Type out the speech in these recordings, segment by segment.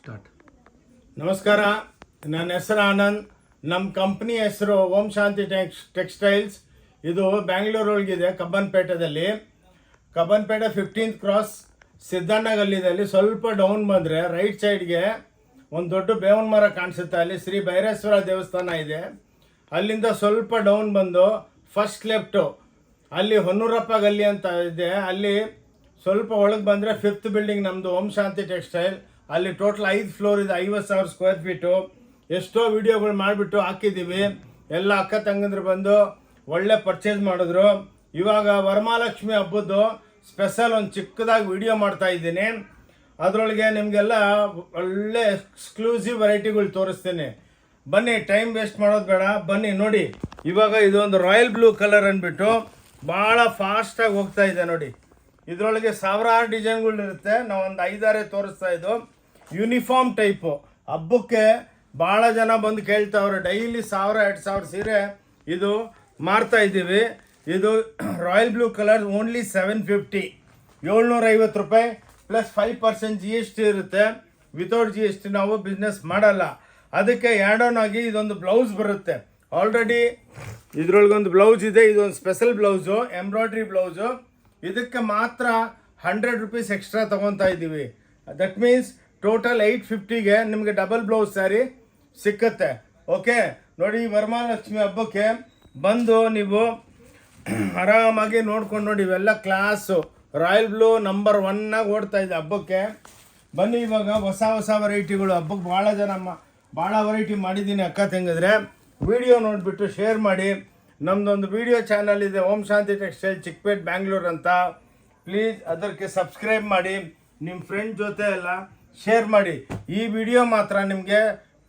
Start. ನಮಸ್ಕಾರ, ನನ್ನ ಹೆಸರು ಆನಂದ್. ನಮ್ಮ ಕಂಪ್ನಿ ಹೆಸರು ಓಂ ಶಾಂತಿ ಟೆಕ್ಸ್ಟೈಲ್ಸ್. ಇದು ಬ್ಯಾಂಗ್ಳೂರೊಳಗಿದೆ, ಕಬ್ಬನ್ಪೇಟೆದಲ್ಲಿ. ಕಬ್ಬನ್ಪೇಟೆ 15th ಕ್ರಾಸ್ ಸಿದ್ದಣ್ಣ ಗಲ್ಲಿದಲ್ಲಿ ಸ್ವಲ್ಪ ಡೌನ್ ಬಂದರೆ ರೈಟ್ ಸೈಡ್ಗೆ ಒಂದು ದೊಡ್ಡ ಬೇವಿನ ಮರ ಕಾಣಿಸುತ್ತೆ. ಅಲ್ಲಿ ಶ್ರೀ ಭೈರೇಶ್ವರ ದೇವಸ್ಥಾನ ಇದೆ. ಅಲ್ಲಿಂದ ಸ್ವಲ್ಪ ಡೌನ್ ಬಂದು ಫಸ್ಟ್ ಲೆಫ್ಟು ಅಲ್ಲಿ ಹೊನ್ನೂರಪ್ಪ ಗಲ್ಲಿ ಅಂತ ಇದೆ. ಅಲ್ಲಿ ಸ್ವಲ್ಪ ಒಳಗೆ ಬಂದರೆ 5th ಬಿಲ್ಡಿಂಗ್ ನಮ್ಮದು ಓಂ ಶಾಂತಿ ಟೆಕ್ಸ್ಟೈಲ್. ಅಲ್ಲಿ ಟೋಟಲ್ 5 ಫ್ಲೋರ್ ಇದೆ, 50,000 ಸ್ಕ್ವೇರ್ ಫೀಟು. ಎಷ್ಟೋ ವಿಡಿಯೋಗಳು ಮಾಡಿಬಿಟ್ಟು ಹಾಕಿದ್ದೀವಿ. ಎಲ್ಲ ಅಕ್ಕ ತಂಗಂದ್ರು ಬಂದು ಒಳ್ಳೆ ಪರ್ಚೇಸ್ ಮಾಡಿದ್ರು. ಇವಾಗ ವರಮಹಾಲಕ್ಷ್ಮಿ ಹಬ್ಬದ್ದು ಸ್ಪೆಷಲ್ ಒಂದು ಚಿಕ್ಕದಾಗಿ ವಿಡಿಯೋ ಮಾಡ್ತಾ ಇದ್ದೀನಿ. ಅದರೊಳಗೆ ನಿಮಗೆಲ್ಲ ಒಳ್ಳೆ ಎಕ್ಸ್ಕ್ಲೂಸಿವ್ ವೆರೈಟಿಗಳು ತೋರಿಸ್ತೀನಿ. ಬನ್ನಿ, ಟೈಮ್ ವೇಸ್ಟ್ ಮಾಡೋದು ಬೇಡ, ಬನ್ನಿ ನೋಡಿ. ಇವಾಗ ಇದೊಂದು ರಾಯಲ್ ಬ್ಲೂ ಕಲರ್ ಅಂದ್ಬಿಟ್ಟು ಭಾಳ ಫಾಸ್ಟಾಗಿ ಹೋಗ್ತಾ ಇದೆ ನೋಡಿ. ಇದರೊಳಗೆ ಸಾವಿರಾರು ಡಿಸೈನ್ಗಳಿರುತ್ತೆ. ನಾವು ಒಂದು 5-6 ತೋರಿಸ್ತಾ ಇದ್ದು ಯೂನಿಫಾರ್ಮ್ ಟೈಪು. ಹಬ್ಬಕ್ಕೆ ಭಾಳ ಜನ ಬಂದು ಕೇಳ್ತಾವ್ರೆ. ಡೈಲಿ 1000-2000 ಸೀರೆ ಇದು ಮಾರ್ತಾ ಇದ್ದೀವಿ. ಇದು ರಾಯಲ್ ಬ್ಲೂ ಕಲರ್ ಓನ್ಲಿ 750, 750 ರೂಪಾಯಿ ಪ್ಲಸ್ 5% GST ಇರುತ್ತೆ. ವಿತೌಟ್ GST ನಾವು ಬಿಸ್ನೆಸ್ ಮಾಡಲ್ಲ. ಅದಕ್ಕೆ ಆ್ಯಡ್ ಆನ್ ಆಗಿ ಇದೊಂದು ಬ್ಲೌಸ್ ಬರುತ್ತೆ. ಆಲ್ರೆಡಿ ಇದ್ರೊಳಗೊಂದು ಬ್ಲೌಸ್ ಇದೆ. ಇದೊಂದು ಸ್ಪೆಷಲ್ ಬ್ಲೌಸು, ಎಂಬ್ರಾಯ್ಡ್ರಿ ಬ್ಲೌಸು. ಇದಕ್ಕೆ ಮಾತ್ರ 100 ರೂಪೀಸ್ ಎಕ್ಸ್ಟ್ರಾ ತೊಗೊತಾ ಇದ್ದೀವಿ. ದಟ್ ಮೀನ್ಸ್ ಟೋಟಲ್ 850ಗೆ ನಿಮಗೆ ಡಬಲ್ ಬ್ಲೌಸ್ ಸ್ಯಾರಿ ಸಿಕ್ಕತ್ತೆ. ಓಕೆ ನೋಡಿ, ವರಮಹಾಲಕ್ಷ್ಮಿ ಹಬ್ಬಕ್ಕೆ ಬಂದು ನೀವು ಆರಾಮಾಗಿ ನೋಡ್ಕೊಂಡು ನೋಡಿ. ಇವೆಲ್ಲ ಕ್ಲಾಸು ರಾಯಲ್ ಬ್ಲೂ ನಂಬರ್ 1 ಓಡ್ತಾ ಇದೆ ಹಬ್ಬಕ್ಕೆ. ಬನ್ನಿ, ಇವಾಗ ಹೊಸ ವೆರೈಟಿಗಳು ಹಬ್ಬಕ್ಕೆ ಭಾಳ ವೆರೈಟಿ ಮಾಡಿದ್ದೀನಿ. ಅಕ್ಕ ತಂಗಿದ್ರೆ ವಿಡಿಯೋ ನೋಡಿಬಿಟ್ಟು ಶೇರ್ ಮಾಡಿ. ನಮ್ಮದೊಂದು ವಿಡಿಯೋ ಚಾನಲ್ ಇದೆ, ಓಂ ಶಾಂತಿ ಟೆಕ್ಸ್ಟೈಲ್ ಚಿಕ್ಕಪೇಟ್ ಬ್ಯಾಂಗ್ಳೂರ್ ಅಂತ. ಪ್ಲೀಸ್ ಅದಕ್ಕೆ ಸಬ್ಸ್ಕ್ರೈಬ್ ಮಾಡಿ, ನಿಮ್ಮ ಫ್ರೆಂಡ್ ಜೊತೆ ಎಲ್ಲ ಶೇರ್ ಮಾಡಿ. ಈ ವಿಡಿಯೋ ಮಾತ್ರ ನಿಮಗೆ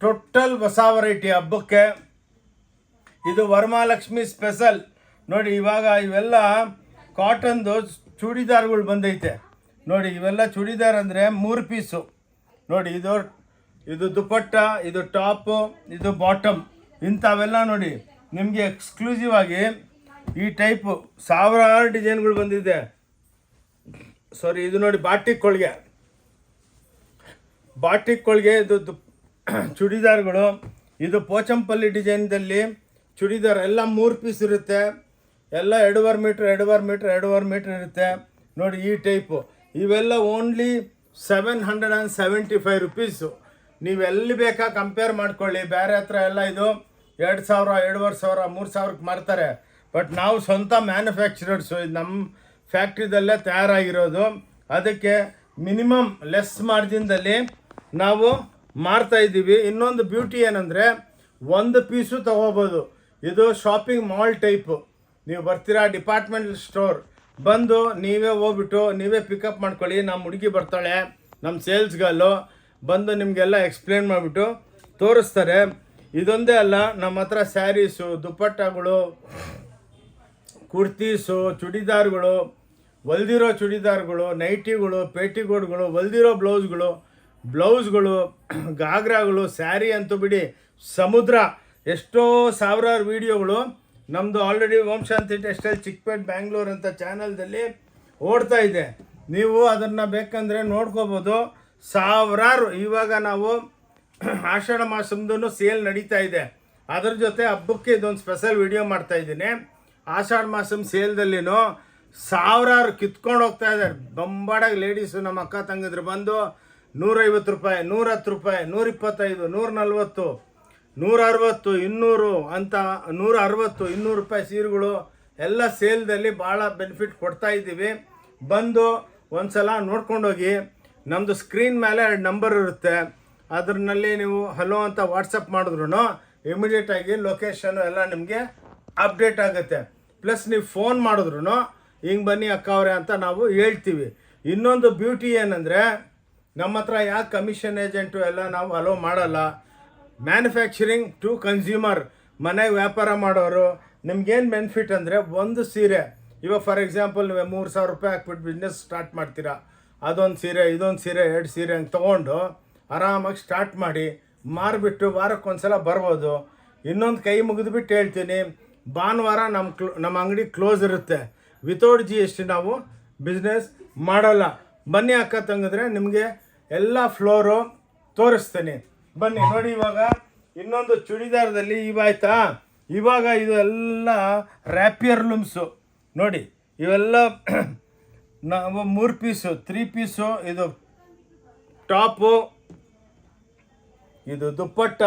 ಟೋಟಲ್ ಹೊಸ ವೆರೈಟಿ ಹಬ್ಬಕ್ಕೆ. ಇದು ವರಮಹಾಲಕ್ಷ್ಮಿ ಸ್ಪೆಷಲ್ ನೋಡಿ. ಇವಾಗ ಇವೆಲ್ಲ ಕಾಟನ್ದು ಚೂಡಿದಾರ್ಗಳು ಬಂದೈತೆ ನೋಡಿ. ಇವೆಲ್ಲ ಚೂಡಿದಾರ್ ಅಂದರೆ 3 ಪೀಸು ನೋಡಿ. ಇದು ದುಪಟ್ಟ, ಇದು ಟಾಪು, ಇದು ಬಾಟಮ್. ಇಂಥವೆಲ್ಲ ನೋಡಿ ನಿಮಗೆ ಎಕ್ಸ್ಕ್ಲೂಸಿವ್ ಆಗಿ ಈ ಟೈಪು ಸಾವಿರಾರು ಡಿಸೈನ್ಗಳು ಬಂದಿದೆ. ಸಾರಿ, ಇದು ನೋಡಿ ಬಾಟಿಕ್ ಕೊಳ್ಗೆ ಇದು ಚೂಡಿದಾರ್ಗಳು. ಇದು ಪೋಚಂಪಲ್ಲಿ ಡಿಸೈನ್ದಲ್ಲಿ ಚೂಡಿದಾರ್ ಎಲ್ಲ 3 ಪೀಸ್ ಇರುತ್ತೆ. ಎಲ್ಲ 2.5 ಮೀಟ್ರ್ ಇರುತ್ತೆ ನೋಡಿ. ಈ ಟೈಪು ಇವೆಲ್ಲ ಓನ್ಲಿ 775 ರೂಪೀಸು. ನೀವು ಎಲ್ಲಿ ಬೇಕಾ ಕಂಪೇರ್ ಮಾಡ್ಕೊಳ್ಳಿ. ಬೇರೆ ಹತ್ರ ಎಲ್ಲ ಇದು 2,000, 2,500, 3,000ಕ್ಕೆ ಮಾರ್ತಾರೆ. ಬಟ್ ನಾವು ಸ್ವಂತ ಮ್ಯಾನುಫ್ಯಾಕ್ಚರರ್ಸು. ಇದು ನಮ್ಮ ಫ್ಯಾಕ್ಟ್ರಿದಲ್ಲೇ ತಯಾರಾಗಿರೋದು. ಅದಕ್ಕೆ ಮಿನಿಮಮ್ ಲೆಸ್ ಮಾರ್ಜಿನ್ದಲ್ಲಿ ನಾವು ಮಾರ್ತಾ ಇದ್ದೀವಿ. ಇನ್ನೊಂದು ಬ್ಯೂಟಿ ಏನಂದರೆ 1 ಪೀಸು ತೊಗೋಬೋದು. ಇದು ಶಾಪಿಂಗ್ ಮಾಲ್ ಟೈಪು. ನೀವು ಬರ್ತೀರಾ ಡಿಪಾರ್ಟ್ಮೆಂಟಲ್ ಸ್ಟೋರ್, ಬಂದು ನೀವೇ ಹೋಗ್ಬಿಟ್ಟು ನೀವೇ ಪಿಕಪ್ ಮಾಡ್ಕೊಳ್ಳಿ. ನಮ್ಮ ಹುಡುಗಿ ಬರ್ತಾಳೆ, ನಮ್ಮ ಸೇಲ್ಸ್ ಗರ್ಲು ಬಂದು ನಿಮಗೆಲ್ಲ ಎಕ್ಸ್ಪ್ಲೇನ್ ಮಾಡಿಬಿಟ್ಟು ತೋರಿಸ್ತಾರೆ. ಇದೊಂದೇ ಅಲ್ಲ, ನಮ್ಮ ಹತ್ರ ಸ್ಯಾರೀಸು, ದುಪ್ಪಟ್ಟಗಳು, ಕುರ್ತೀಸು, ಚೂಡಿದಾರ್ಗಳು, ಹೊಲ್ದಿರೋ ಚೂಡಿದಾರ್ಗಳು, ನೈಟಿಗಳು, ಪೇಟಿಕೋಟ್ಗಳು, ಹೊಲ್ದಿರೋ ಬ್ಲೌಸ್ಗಳು, ಗಾಗ್ರಾಗಳು, ಸ್ಯಾರಿ ಅಂತೂ ಬಿಡಿ ಸಮುದ್ರ. ಎಷ್ಟೋ ಸಾವಿರಾರು ವೀಡಿಯೋಗಳು ನಮ್ಮದು ಆಲ್ರೆಡಿ ಓಂ ಶಾಂತಿ ಟೆಕ್ಸ್ಟೈಲ್ ಚಿಕ್ಕಪೇಟ್ ಬ್ಯಾಂಗ್ಳೂರ್ ಅಂತ ಚಾನಲ್ದಲ್ಲಿ ಓಡ್ತಾ ಇದೆ. ನೀವು ಅದನ್ನು ಬೇಕಂದರೆ ನೋಡ್ಕೋಬೋದು. ಸಾವಿರಾರು. ಇವಾಗ ನಾವು ಆಷಾಢ ಮಾಸಂದು ಸೇಲ್ ನಡೀತಾ ಇದೆ. ಅದ್ರ ಜೊತೆ ಹಬ್ಬಕ್ಕೆ ಇದೊಂದು ಸ್ಪೆಷಲ್ ವಿಡಿಯೋ ಮಾಡ್ತಾಯಿದ್ದೀನಿ. ಆಷಾಢ ಮಾಸಂ ಸೇಲ್ದಲ್ಲಿನೂ ಸಾವಿರಾರು ಕಿತ್ಕೊಂಡು ಹೋಗ್ತಾ ಇದ್ದಾರೆ. ಬಂಬಾಡಾಗಿ ಲೇಡೀಸು ನಮ್ಮ ಅಕ್ಕ ತಂಗಿದ್ರು ಬಂದು 150 ರೂಪಾಯಿ, 110 ರೂಪಾಯಿ, 125, 140, 160, 200 ಅಂತ 160, 200 ರೂಪಾಯಿ ಸೀರೆಗಳು ಎಲ್ಲ ಸೇಲ್ದಲ್ಲಿ ಭಾಳ ಬೆನಿಫಿಟ್ ಕೊಡ್ತಾ ಇದ್ದೀವಿ. ಬಂದು ಒಂದು ಸಲ ನೋಡ್ಕೊಂಡೋಗಿ. ನಮ್ಮದು ಸ್ಕ್ರೀನ್ ಮೇಲೆ 2 ನಂಬರ್ ಇರುತ್ತೆ. ಅದರಲ್ಲಿ ನೀವು ಹಲೋ ಅಂತ ವಾಟ್ಸಪ್ ಮಾಡಿದ್ರು ಇಮಿಡಿಯೇಟಾಗಿ ಲೊಕೇಶನು ಎಲ್ಲ ನಿಮಗೆ ಅಪ್ಡೇಟ್ ಆಗುತ್ತೆ. ಪ್ಲಸ್ ನೀವು ಫೋನ್ ಮಾಡಿದ್ರು ಹಿಂಗೆ ಬನ್ನಿ ಅಕ್ಕ ಅವರೇ ಅಂತ ನಾವು ಹೇಳ್ತೀವಿ. ಇನ್ನೊಂದು ಬ್ಯೂಟಿ ಏನಂದರೆ ನಮ್ಮ ಹತ್ರ ಯಾಕೆ ಕಮಿಷನ್ ಏಜೆಂಟು ಎಲ್ಲ ನಾವು ಅಲೋ ಮಾಡಲ್ಲ. ಮ್ಯಾನುಫ್ಯಾಕ್ಚರಿಂಗ್ ಟು ಕನ್ಸ್ಯೂಮರ್, ಮನೆಗೆ ವ್ಯಾಪಾರ ಮಾಡೋರು ನಿಮ್ಗೇನು ಬೆನಿಫಿಟ್ ಅಂದರೆ, ಒಂದು ಸೀರೆ ಇವಾಗ ಫಾರ್ ಎಕ್ಸಾಂಪಲ್ ನೀವು 3,000 ರೂಪಾಯಿ ಹಾಕ್ಬಿಟ್ಟು ಬಿಸ್ನೆಸ್ ಸ್ಟಾರ್ಟ್ ಮಾಡ್ತೀರಾ. ಅದೊಂದು ಸೀರೆ, ಇದೊಂದು ಸೀರೆ, 2 ಸೀರೆ ಹಂಗೆ ತೊಗೊಂಡು ಆರಾಮಾಗಿ ಸ್ಟಾರ್ಟ್ ಮಾಡಿ ಮಾರಿಬಿಟ್ಟು ವಾರಕ್ಕೊಂದ್ಸಲ ಬರ್ಬೋದು. ಇನ್ನೊಂದು ಕೈ ಮುಗಿದ್ಬಿಟ್ಟು ಹೇಳ್ತೀನಿ, ಭಾನುವಾರ ನಮ್ಮ ಅಂಗಡಿ ಕ್ಲೋಸ್ ಇರುತ್ತೆ. ವಿತೌಟ್ GST ನಾವು ಬಿಸ್ನೆಸ್ ಮಾಡಲ್ಲ. ಬನ್ನಿ ಅಕ್ಕ ತಂಗಿದ್ರೆ ನಿಮಗೆ ಎಲ್ಲ ಫ್ಲೋರು ತೋರಿಸ್ತೇನೆ ಬನ್ನಿ. ನೋಡಿ ಇವಾಗ ಇನ್ನೊಂದು ಚೂಡಿದಾರದಲ್ಲಿ ಇವಾಯ್ತಾ, ಇವಾಗ ಇದು ಎಲ್ಲ ರ್ಯಾಪಿಯರ್ ಲೂಮ್ಸು ನೋಡಿ, ಇವೆಲ್ಲ ನಾವು 3 ಪೀಸು 3 ಪೀಸು, ಇದು ಟಾಪು, ಇದು ದುಪ್ಪಟ್ಟ,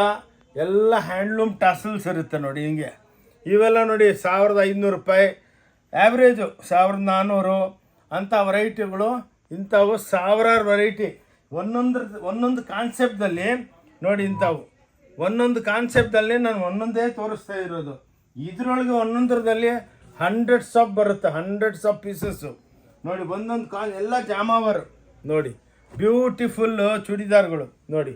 ಎಲ್ಲ ಹ್ಯಾಂಡ್ಲೂಮ್ ಟಾಸಲ್ಸ್ ಇರುತ್ತೆ ನೋಡಿ ಹಿಂಗೆ. ಇವೆಲ್ಲ ನೋಡಿ 1500 ರೂಪಾಯಿ, ಆ್ಯಾವ್ರೇಜು 1400 ಅಂಥ ವೆರೈಟಿಗಳು. ಇಂಥವು ಸಾವಿರಾರು ವೆರೈಟಿ, ಒಂದೊಂದು ಕಾನ್ಸೆಪ್ಟಲ್ಲಿ ನೋಡಿ. ಇಂಥವು ಒಂದೊಂದು ಕಾನ್ಸೆಪ್ಟಲ್ಲಿ ನಾನು ಒಂದೊಂದೇ ತೋರಿಸ್ತಾ ಇರೋದು. ಇದರೊಳಗೆ ಒಂದೊಂದರದಲ್ಲಿ ಹಂಡ್ರೆಡ್ಸ್ ಆಫ್ ಬರುತ್ತೆ, ಹಂಡ್ರೆಡ್ಸ್ ಆಫ್ ಪೀಸಸ್ಸು ನೋಡಿ. ಒಂದೊಂದು ಎಲ್ಲ ಜಾಮಾವರು ನೋಡಿ, ಬ್ಯೂಟಿಫುಲ್ ಚೂಡಿದಾರ್ಗಳು ನೋಡಿ.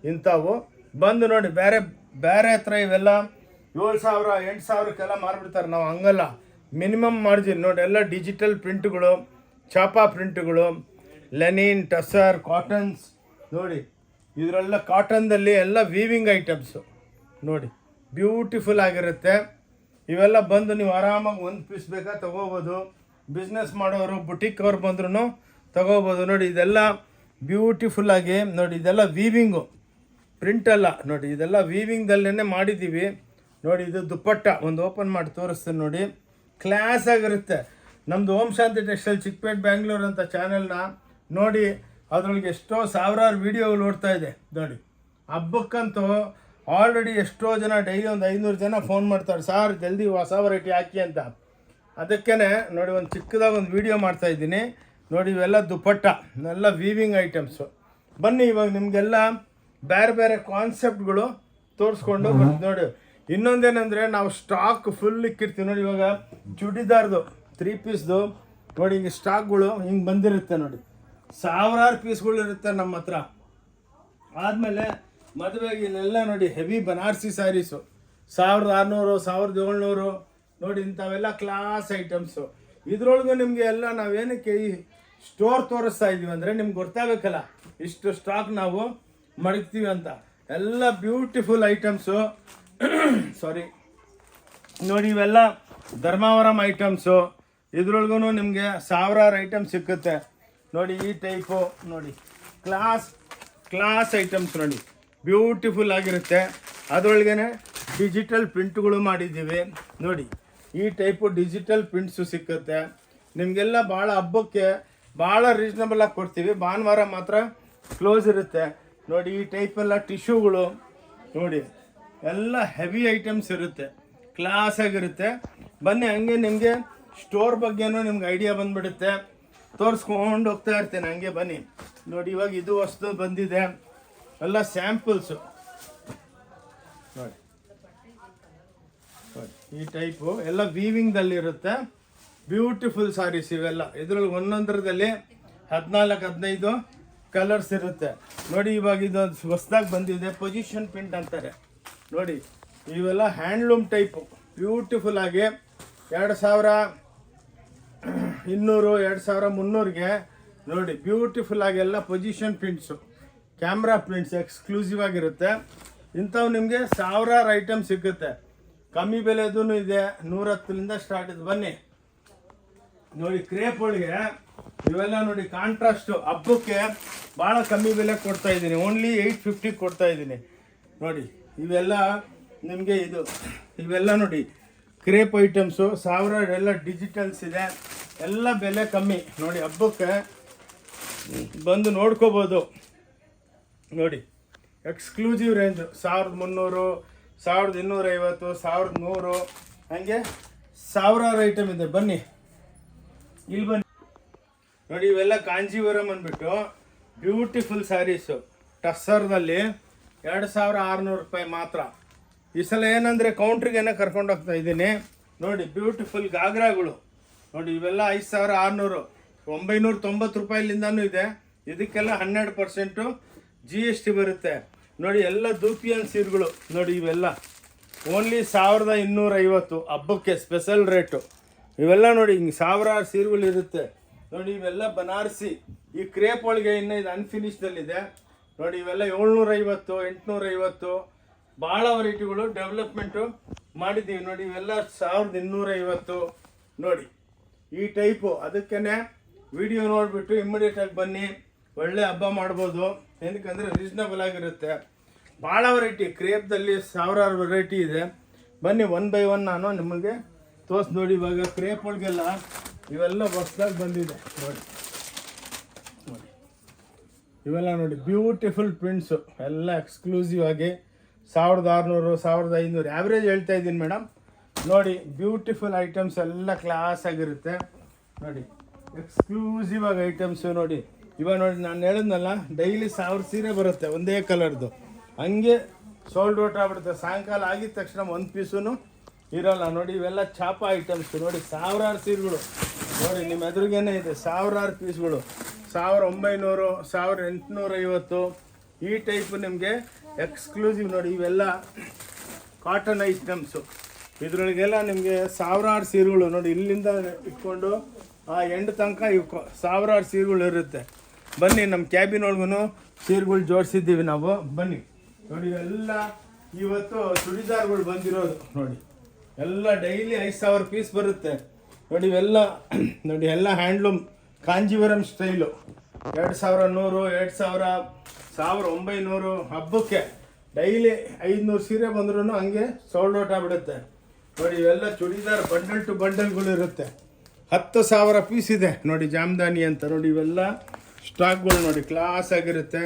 ಇಂಥವು ಬಂದು ನೋಡಿ, ಬೇರೆ ಬೇರೆ ಹತ್ರ ಇವೆಲ್ಲ 7000 8000ಕ್ಕೆಲ್ಲ ಮಾರ್ಬಿಡ್ತಾರೆ. ನಾವು ಹಂಗಲ್ಲ, ಮಿನಿಮಮ್ ಮಾರ್ಜಿನ್ ನೋಡಿ. ಎಲ್ಲ ಡಿಜಿಟಲ್ ಪ್ರಿಂಟ್ಗಳು, ಛಾಪಾ ಪ್ರಿಂಟ್ಗಳು, ಲೆನಿನ್, ಟಸರ್, ಕಾಟನ್ಸ್ ನೋಡಿ. ಇದರೆಲ್ಲ ಕಾಟನ್ದಲ್ಲಿ ಎಲ್ಲ ವೀವಿಂಗ್ ಐಟಮ್ಸು ನೋಡಿ, ಬ್ಯೂಟಿಫುಲ್ ಆಗಿರುತ್ತೆ. ಇವೆಲ್ಲ ಬಂದು ನೀವು ಆರಾಮಾಗಿ 1 ಪೀಸ್ ಬೇಕಾ ತೊಗೋಬೋದು. ಬಿಸ್ನೆಸ್ ಮಾಡೋರು, ಬುಟಿಕ್ ಅವ್ರು ಬಂದ್ರೂ ತೊಗೋಬೋದು ನೋಡಿ. ಇದೆಲ್ಲ ಬ್ಯೂಟಿಫುಲ್ಲಾಗಿ ನೋಡಿ, ಇದೆಲ್ಲ ವೀವಿಂಗು, ಪ್ರಿಂಟಲ್ಲ ನೋಡಿ. ಇದೆಲ್ಲ ವೀವಿಂಗ್ದಲ್ಲೇ ಮಾಡಿದ್ದೀವಿ ನೋಡಿ. ಇದು ದುಪ್ಪಟ್ಟ ಒಂದು ಓಪನ್ ಮಾಡಿ ತೋರಿಸ್ತೇನೆ ನೋಡಿ, ಕ್ಲಾಸ್ ಆಗಿರುತ್ತೆ. ನಮ್ಮದು ಓಂ ಶಾಂತಿ ಟೆಕ್ಸ್ಟೈಲ್ ಚಿಕ್ಕಪೇಟೆ ಬ್ಯಾಂಗ್ಳೂರು ಅಂತ ಚಾನೆಲ್ನ ನೋಡಿ, ಅದರೊಳಗೆ ಎಷ್ಟೋ ಸಾವಿರಾರು ವೀಡಿಯೋಗಳು ನೋಡ್ತಾ ಇದೆ ನೋಡಿ. ಹಬ್ಬಕ್ಕಂತೂ ಆಲ್ರೆಡಿ ಎಷ್ಟೋ ಜನ ಡೈಲಿ ಒಂದು 500 ಜನ ಫೋನ್ ಮಾಡ್ತಾರೆ, ಸಾರ್ ಜಲ್ದಿ ಹೊಸ ವೆರೈಟಿ ಹಾಕಿ ಅಂತ. ಅದಕ್ಕೇ ನೋಡಿ ಒಂದು ಚಿಕ್ಕದಾಗ ಒಂದು ವೀಡಿಯೋ ಮಾಡ್ತಾಯಿದ್ದೀನಿ ನೋಡಿ. ಇವೆಲ್ಲ ದುಪ್ಪಟ್ಟ, ಎಲ್ಲ ವೀವಿಂಗ್ ಐಟಮ್ಸು. ಬನ್ನಿ ಇವಾಗ ನಿಮಗೆಲ್ಲ ಬೇರೆ ಬೇರೆ ಕಾನ್ಸೆಪ್ಟ್ಗಳು ತೋರಿಸ್ಕೊಂಡು ನೋಡಿ. ಇನ್ನೊಂದೇನೆಂದರೆ ನಾವು ಸ್ಟಾಕ್ ಫುಲ್ ಇಕ್ಕಿರ್ತೀವಿ ನೋಡಿ. ಇವಾಗ ಚೂಡಿದಾರ್ದು 3 ಪೀಸ್ದು ನೋಡಿ, ಹಿಂಗೆ ಸ್ಟಾಕ್ಗಳು ಹಿಂಗೆ ಬಂದಿರುತ್ತೆ ನೋಡಿ. ಸಾವಿರಾರು ಪೀಸ್ಗಳು ಇರುತ್ತೆ ನಮ್ಮ ಹತ್ರ. ಆದಮೇಲೆ ಮದುವೆಗೆ ಇಲ್ಲೆಲ್ಲ ನೋಡಿ, ಹೆವಿ ಬನಾರಸಿ ಸ್ಯಾರೀಸು 1600 1700 ನೋಡಿ. ಇಂಥವೆಲ್ಲ ಕ್ಲಾಸ್ ಐಟಮ್ಸು. ಇದ್ರೊಳಗೆ ನಿಮಗೆ ಎಲ್ಲ ನಾವೇನಕ್ಕೆ ಈ ಸ್ಟೋರ್ ತೋರಿಸ್ತಾ ಇದ್ದೀವಿ ಅಂದರೆ ನಿಮ್ಗೆ ಗೊತ್ತಾಗಬೇಕಲ್ಲ ಇಷ್ಟು ಸ್ಟಾಕ್ ನಾವು ಮಡಗ್ತೀವಿ ಅಂತ. ಎಲ್ಲ ಬ್ಯೂಟಿಫುಲ್ ಐಟಮ್ಸು ಸಾರಿ ನೋಡಿ. ಇವೆಲ್ಲ ಧರ್ಮಾವರಂ ಐಟಮ್ಸು. ಇದ್ರೊಳಗೂ ನಿಮಗೆ ಸಾವಿರಾರು ಐಟಮ್ಸ್ ಸಿಕ್ಕುತ್ತೆ ನೋಡಿ. ಈ ಟೈಪು ನೋಡಿ, ಕ್ಲಾಸ್ ಐಟಮ್ಸ್ ನೋಡಿ, ಬ್ಯೂಟಿಫುಲ್ ಆಗಿರುತ್ತೆ. ಅದರೊಳಗೇ ಡಿಜಿಟಲ್ ಪ್ರಿಂಟ್ಗಳು ಮಾಡಿದ್ದೀವಿ ನೋಡಿ. ಈ ಟೈಪು ಡಿಜಿಟಲ್ ಪ್ರಿಂಟ್ಸು ಸಿಕ್ಕುತ್ತೆ ನಿಮಗೆಲ್ಲ. ಭಾಳ ಹಬ್ಬಕ್ಕೆ ಭಾಳ ರೀಸನಬಲಾಗಿ ಕೊಡ್ತೀವಿ. ಭಾನುವಾರ ಮಾತ್ರ ಕ್ಲೋಸ್ ಇರುತ್ತೆ ನೋಡಿ. ಈ ಟೈಪೆಲ್ಲ ಟಿಶ್ಯೂಗಳು ನೋಡಿ, ಎಲ್ಲ ಹೆವಿ ಐಟಮ್ಸ್ ಇರುತ್ತೆ, ಕ್ಲಾಸಾಗಿರುತ್ತೆ. ಬನ್ನಿ, ಹಂಗೆ ನಿಮಗೆ ಸ್ಟೋರ್ ಬಗ್ಗೆನೂ ನಿಮ್ಗೆ ಐಡಿಯಾ ಬಂದುಬಿಡುತ್ತೆ. ತೋರಿಸ್ಕೊಂಡು ಹೋಗ್ತಾ ಇರ್ತೀನಿ ಹಂಗೆ. ಬನ್ನಿ ನೋಡಿ, ಇವಾಗ ಇದು ವಸ್ತು ಬಂದಿದೆ, ಎಲ್ಲ ಸ್ಯಾಂಪಲ್ಸು ನೋಡಿ. ಈ ಟೈಪು ಎಲ್ಲ ವೀವಿಂಗ್ದಲ್ಲಿರುತ್ತೆ, ಬ್ಯೂಟಿಫುಲ್ ಸಾರೀಸ್ ಇವೆಲ್ಲ. ಇದರಲ್ಲಿ ಒಂದೊಂದರದಲ್ಲಿ 14-15 ಕಲರ್ಸ್ ಇರುತ್ತೆ ನೋಡಿ. ಇವಾಗ ಇದು ಹೊಸದಾಗಿ ಬಂದಿದೆ, ಪೊಸಿಷನ್ ಪ್ರಿಂಟ್ ಅಂತಾರೆ ನೋಡಿ. ಇವೆಲ್ಲ ಹ್ಯಾಂಡ್ಲೂಮ್ ಟೈಪು, ಬ್ಯೂಟಿಫುಲ್ ಆಗಿ 2200 2300ಗೆ ನೋಡಿ. ಬ್ಯೂಟಿಫುಲ್ ಆಗಿ ಎಲ್ಲ position prints, camera prints exclusive ಆಗಿರುತ್ತೆ. ಇಂಥವು ನಿಮಗೆ ಸಾವಿರಾರು ಐಟಮ್ ಸಿಗುತ್ತೆ. ಕಮ್ಮಿ ಬೆಲೆದೂ ಇದೆ, 110ರಿಂದ ಸ್ಟಾರ್ಟ್ ಇದೆ. ಬನ್ನಿ ನೋಡಿ. ಕ್ರೇಪ್ ಒಳಗೆ ಇವೆಲ್ಲ ನೋಡಿ, ಕಾಂಟ್ರಾಸ್ಟು ಹಬ್ಬಕ್ಕೆ ಭಾಳ ಕಮ್ಮಿ ಬೆಲೆ ಕೊಡ್ತಾ ಇದ್ದೀನಿ, ಓನ್ಲಿ 850 ಕೊಡ್ತಾ ಇದ್ದೀನಿ ನೋಡಿ. ಇವೆಲ್ಲ ನಿಮಗೆ ಇವೆಲ್ಲ ನೋಡಿ ಕ್ರೇಪ್ ಐಟಮ್ಸು, ಸಾವಿರಾರು ಎಲ್ಲ ಡಿಜಿಟಲ್ಸ್ ಇದೆ, ಎಲ್ಲ ಬೆಲೆ ಕಮ್ಮಿ ನೋಡಿ. ಹಬ್ಬಕ್ಕೆ ಬಂದು ನೋಡ್ಕೋಬೋದು ನೋಡಿ. ಎಕ್ಸ್ಕ್ಲೂಸಿವ್ ರೇಂಜು 1300 1250 1100 ಹಾಗೆ ಸಾವಿರಾರು ಐಟಮ್ ಇದೆ. ಬನ್ನಿ ಇಲ್ಲಿ ಬನ್ನಿ ನೋಡಿ. ಇವೆಲ್ಲ ಕಾಂಜೀವರಂ ಅಂದ್ಬಿಟ್ಟು ಬ್ಯೂಟಿಫುಲ್ ಸ್ಯಾರೀಸು, ಟಸ್ಸರ್ದಲ್ಲಿ 2600 ರೂಪಾಯಿ ಮಾತ್ರ. ಈ ಸಲ ಏನಂದರೆ ಕೌಂಟ್ರಿಗೇನೆ ಕರ್ಕೊಂಡು ಹೋಗ್ತಾ ಇದ್ದೀನಿ ನೋಡಿ. ಬ್ಯೂಟಿಫುಲ್ ಗಾಗ್ರಾಗಳು ನೋಡಿ. ಇವೆಲ್ಲ 5600 990 ರೂಪಾಯಿಲಿಂದನೂ ಇದೆ. ಇದಕ್ಕೆಲ್ಲ 12% GST ಬರುತ್ತೆ ನೋಡಿ. ಎಲ್ಲ ದೂಪಿಯನ್ ಸೀರೆಗಳು ನೋಡಿ. ಇವೆಲ್ಲ ಓನ್ಲಿ 1250 ಹಬ್ಬಕ್ಕೆ ಸ್ಪೆಷಲ್ ರೇಟು. ಇವೆಲ್ಲ ನೋಡಿ, ಹಿಂಗೆ ಸಾವಿರಾರು ಸೀರೆಗಳು ಇರುತ್ತೆ ನೋಡಿ. ಇವೆಲ್ಲ ಬನಾರಸಿ. ಈ ಕ್ರೇಪ್ ಒಳಗೆ ಇನ್ನೂ ಇದು ಅನ್ಫಿನಿಶ್ದಲ್ಲಿದೆ ನೋಡಿ. ಇವೆಲ್ಲ 750 850 ಭಾಳ ವೆರೈಟಿಗಳು ಡೆವಲಪ್ಮೆಂಟು ಮಾಡಿದ್ದೀವಿ ನೋಡಿ. ಇವೆಲ್ಲ 1250 ನೋಡಿ. ಈ ಟೈಪು ಅದಕ್ಕೇ ವಿಡಿಯೋ ನೋಡಿಬಿಟ್ಟು ಇಮ್ಮಿಡಿಯೇಟಾಗಿ ಬನ್ನಿ, ಒಳ್ಳೆ ಹಬ್ಬ ಮಾಡ್ಬೋದು. ಏನಕ್ಕಂದರೆ ರೀಸ್ನಬಲ್ ಆಗಿರುತ್ತೆ. ಭಾಳ ವೆರೈಟಿ ಕ್ರೇಪ್ದಲ್ಲಿ ಸಾವಿರಾರು ವೆರೈಟಿ ಇದೆ. ಬನ್ನಿ ಒನ್ ಬೈ ಒನ್ ನಾನು ನಿಮಗೆ ತೋರಿಸಿ ನೋಡಿ. ಇವಾಗ ಕ್ರೇಪ್ ಒಳಗೆಲ್ಲ ಇವೆಲ್ಲ ಹೊಸ್ದಾಗಿ ಬಂದಿದೆ ನೋಡಿ. ನೋಡಿ ಇವೆಲ್ಲ ನೋಡಿ ಬ್ಯೂಟಿಫುಲ್ ಪ್ರಿಂಟ್ಸು ಎಲ್ಲ ಎಕ್ಸ್ಕ್ಲೂಸಿವ್ ಆಗಿ 1600 1500 ಆ್ಯಾವ್ರೇಜ್ ಹೇಳ್ತಾ ಇದ್ದೀನಿ ಮೇಡಮ್. ನೋಡಿ ಬ್ಯೂಟಿಫುಲ್ ಐಟಮ್ಸ್ ಎಲ್ಲ ಕ್ಲಾಸ್ ಆಗಿರುತ್ತೆ ನೋಡಿ. ಎಕ್ಸ್ಕ್ಲೂಸಿವ್ ಆಗಿ ಐಟಮ್ಸು ನೋಡಿ. ಇವಾಗ ನೋಡಿ ನಾನು ಹೇಳಿದ್ನಲ್ಲ ಡೈಲಿ 1000 ಸೀರೆ ಬರುತ್ತೆ ಒಂದೇ ಕಲರ್ದು, ಹಂಗೆ ಸೋಲ್ಡ್ ಔಟ್ ಆಗ್ಬಿಡುತ್ತೆ. ಸಾಯಂಕಾಲ ಆಗಿದ ತಕ್ಷಣ ಒಂದು ಪೀಸೂ ಇರೋಲ್ಲ ನೋಡಿ. ಇವೆಲ್ಲ ಚಾಪ ಐಟಮ್ಸು ನೋಡಿ. ಸಾವಿರಾರು ಸೀರೆಗಳು ನೋಡಿ ನಿಮ್ಮ ಎದುರಿಗೇನೆ ಇದೆ. ಸಾವಿರಾರು ಪೀಸ್ಗಳು 1900 1850 ಈ ಟೈಪು ನಿಮಗೆ ಎಕ್ಸ್ಕ್ಲೂಸಿವ್ ನೋಡಿ. ಇವೆಲ್ಲ ಕಾಟನ್ ಐಟಮ್ಸು. ಇದರೊಳಗೆಲ್ಲ ನಿಮಗೆ ಸಾವಿರಾರು ಸೀರೆಗಳು ನೋಡಿ. ಇಲ್ಲಿಂದ ಇಟ್ಕೊಂಡು ಆ ಎಂಡ್ ತನಕ ಇವು ಸಾವಿರಾರು ಸೀರೆಗಳು ಇರುತ್ತೆ. ಬನ್ನಿ ನಮ್ಮ ಕ್ಯಾಬಿನ್ ಒಳಗೂ ಸೀರೆಗಳು ಜೋಡಿಸಿದ್ದೀವಿ ನಾವು. ಬನ್ನಿ ನೋಡಿ. ಎಲ್ಲ ಇವತ್ತು ಚೂಡಿದಾರ್ಗಳು ಬಂದಿರೋದು ನೋಡಿ. ಎಲ್ಲ ಡೈಲಿ 5000 ಪೀಸ್ ಬರುತ್ತೆ ನೋಡಿ. ಇವೆಲ್ಲ ನೋಡಿ ಎಲ್ಲ ಹ್ಯಾಂಡ್ಲೂಮ್ ಕಾಂಜೀವರಂ ಸ್ಟೈಲು. 2100 2000 1900 ಹಬ್ಬಕ್ಕೆ ಡೈಲಿ 500 ಸೀರೆ ಬಂದ್ರೂ ಹಂಗೆ ಸೋಲ್ಡ್ ಔಟ್ ಆಗಿಬಿಡುತ್ತೆ ನೋಡಿ. ಇವೆಲ್ಲ ಚೂಡಿದಾರ್ ಬಂಡಲ್ ಟು ಬಂಡಲ್ಗಳು ಇರುತ್ತೆ. 10,000 ಪೀಸ್ ಇದೆ ನೋಡಿ. ಜಾಮ್ದಾನಿ ಅಂತ ನೋಡಿ. ಇವೆಲ್ಲ ಸ್ಟಾಕ್ಗಳು ನೋಡಿ ಕ್ಲಾಸ್ ಆಗಿರುತ್ತೆ.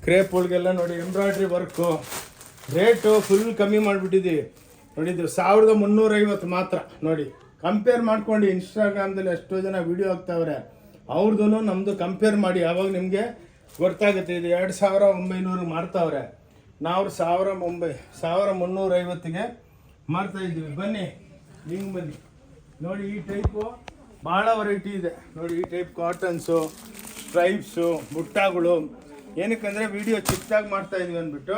ಕ್ರೇಪ್ ಒಳಗೆಲ್ಲ ನೋಡಿ ಎಂಬ್ರಾಯ್ಡ್ರಿ ವರ್ಕು. ರೇಟು ಫುಲ್ ಕಮ್ಮಿ ಮಾಡಿಬಿಟ್ಟಿದ್ದೀವಿ ನೋಡಿ. ಇದು 1350 ಮಾತ್ರ ನೋಡಿ. ಕಂಪೇರ್ ಮಾಡ್ಕೊಂಡು ಇನ್ಸ್ಟಾಗ್ರಾಮ್ದಲ್ಲಿ ಎಷ್ಟೋ ಜನ ವೀಡಿಯೋ ಹಾಕ್ತಾವ್ರೆ, ಅವ್ರದ್ದು ನಮ್ಮದು ಕಂಪೇರ್ ಮಾಡಿ ಆವಾಗ ನಿಮಗೆ ಗೊತ್ತಾಗುತ್ತೆ. ಇದು 2900 ಮಾಡ್ತಾವ್ರೆ, ನಾವು 1350ಗೆ ಮಾಡ್ತಾಯಿದ್ದೀವಿ. ಬನ್ನಿ ಹಿಂಗೆ ಬನ್ನಿ ನೋಡಿ. ಈ ಟೈಪು ಭಾಳ ವೆರೈಟಿ ಇದೆ ನೋಡಿ. ಈ ಟೈಪ್ ಕಾಟನ್ಸು, ಸ್ಟ್ರೈಪ್ಸು, ಬುಟ್ಟಾಗಳು. ಏನಕ್ಕಂದರೆ ವಿಡಿಯೋ ಚಿಕ್ಕದಾಗಿ ಮಾಡ್ತಾಯಿದ್ದೀವಿ ಅಂದ್ಬಿಟ್ಟು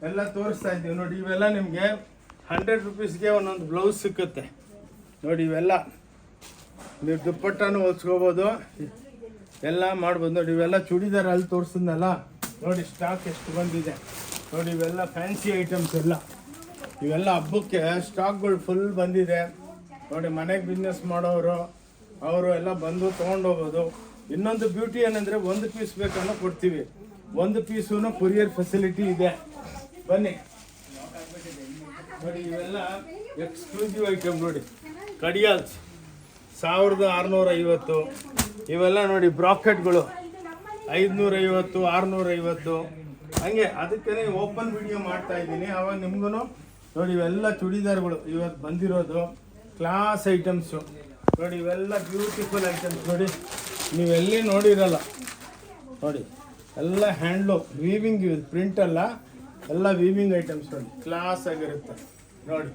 ಎಲ್ಲ ತೋರಿಸ್ತಾ ಇದ್ದೀವಿ ನೋಡಿ. ಇವೆಲ್ಲ ನಿಮಗೆ 100 ರುಪೀಸ್ಗೆ ಒಂದೊಂದು ಬ್ಲೌಸ್ ಸಿಕ್ಕುತ್ತೆ ನೋಡಿ. ಇವೆಲ್ಲ ನೀವು ದುಪ್ಪಟ್ಟನೂ ಹೊಲ್ಸ್ಕೋಬೋದು, ಎಲ್ಲ ಮಾಡ್ಬೋದು ನೋಡಿ. ಇವೆಲ್ಲ ಚೂಡಿದಾರ್ ಅಲ್ಲಿ ತೋರಿಸಿದ್ನಲ್ಲ ನೋಡಿ. ಸ್ಟಾಕ್ ಎಷ್ಟು ಬಂದಿದೆ ನೋಡಿ. ಇವೆಲ್ಲ ಫ್ಯಾನ್ಸಿ ಐಟಮ್ಸ್ ಎಲ್ಲ. ಇವೆಲ್ಲ ಹಬ್ಬಕ್ಕೆ ಸ್ಟಾಕ್ಗಳು ಫುಲ್ ಬಂದಿದೆ ನೋಡಿ. ಮನೆಗೆ ಬಿಸ್ನೆಸ್ ಮಾಡೋರು ಅವರು ಎಲ್ಲ ಬಂದು ತೊಗೊಂಡೋಗ್ಬೋದು. ಇನ್ನೊಂದು ಬ್ಯೂಟಿ ಏನಂದರೆ ಒಂದು ಪೀಸ್ ಬೇಕನ್ನೋ ಕೊಡ್ತೀವಿ. ಒಂದು ಪೀಸೂ ಕೊರಿಯರ್ ಫೆಸಿಲಿಟಿ ಇದೆ. ಬನ್ನಿ ನೋಡಿ. ಇವೆಲ್ಲ ಎಕ್ಸ್ಕ್ಲೂಸಿವ್ ಐಟಮ್ ನೋಡಿ. ಕಡಿಯಾಲ್ಸ್ 1650. ಇವೆಲ್ಲ ನೋಡಿ ಬ್ರಾಕೆಟ್ಗಳು 550 650 ಹಂಗೆ. ಅದಕ್ಕೆ ಓಪನ್ ವಿಡಿಯೋ ಮಾಡ್ತಾ ಇದ್ದೀನಿ. ಆವಾಗ ನಿಮ್ಗೂ ನೋಡಿ. ಇವೆಲ್ಲ ಚೂಡಿದಾರ್ಗಳು ಇವತ್ತು ಬಂದಿರೋದು ಕ್ಲಾಸ್ ಐಟಮ್ಸು ನೋಡಿ. ಇವೆಲ್ಲ ಬ್ಯೂಟಿಫುಲ್ ಐಟಮ್ಸ್ ನೋಡಿ. ನೀವೆಲ್ಲಿ ನೋಡಿರಲ್ಲ ನೋಡಿ. ಎಲ್ಲ ಹ್ಯಾಂಡ್ಲೂಮ್ ವೀವಿಂಗ್ ಪ್ರಿಂಟ್ ಅಲ್ಲ, ಎಲ್ಲ ವೀವಿಂಗ್ ಐಟಮ್ಸ್ ನೋಡಿ. ಕ್ಲಾಸ್ ಆಗಿರುತ್ತೆ ನೋಡಿ.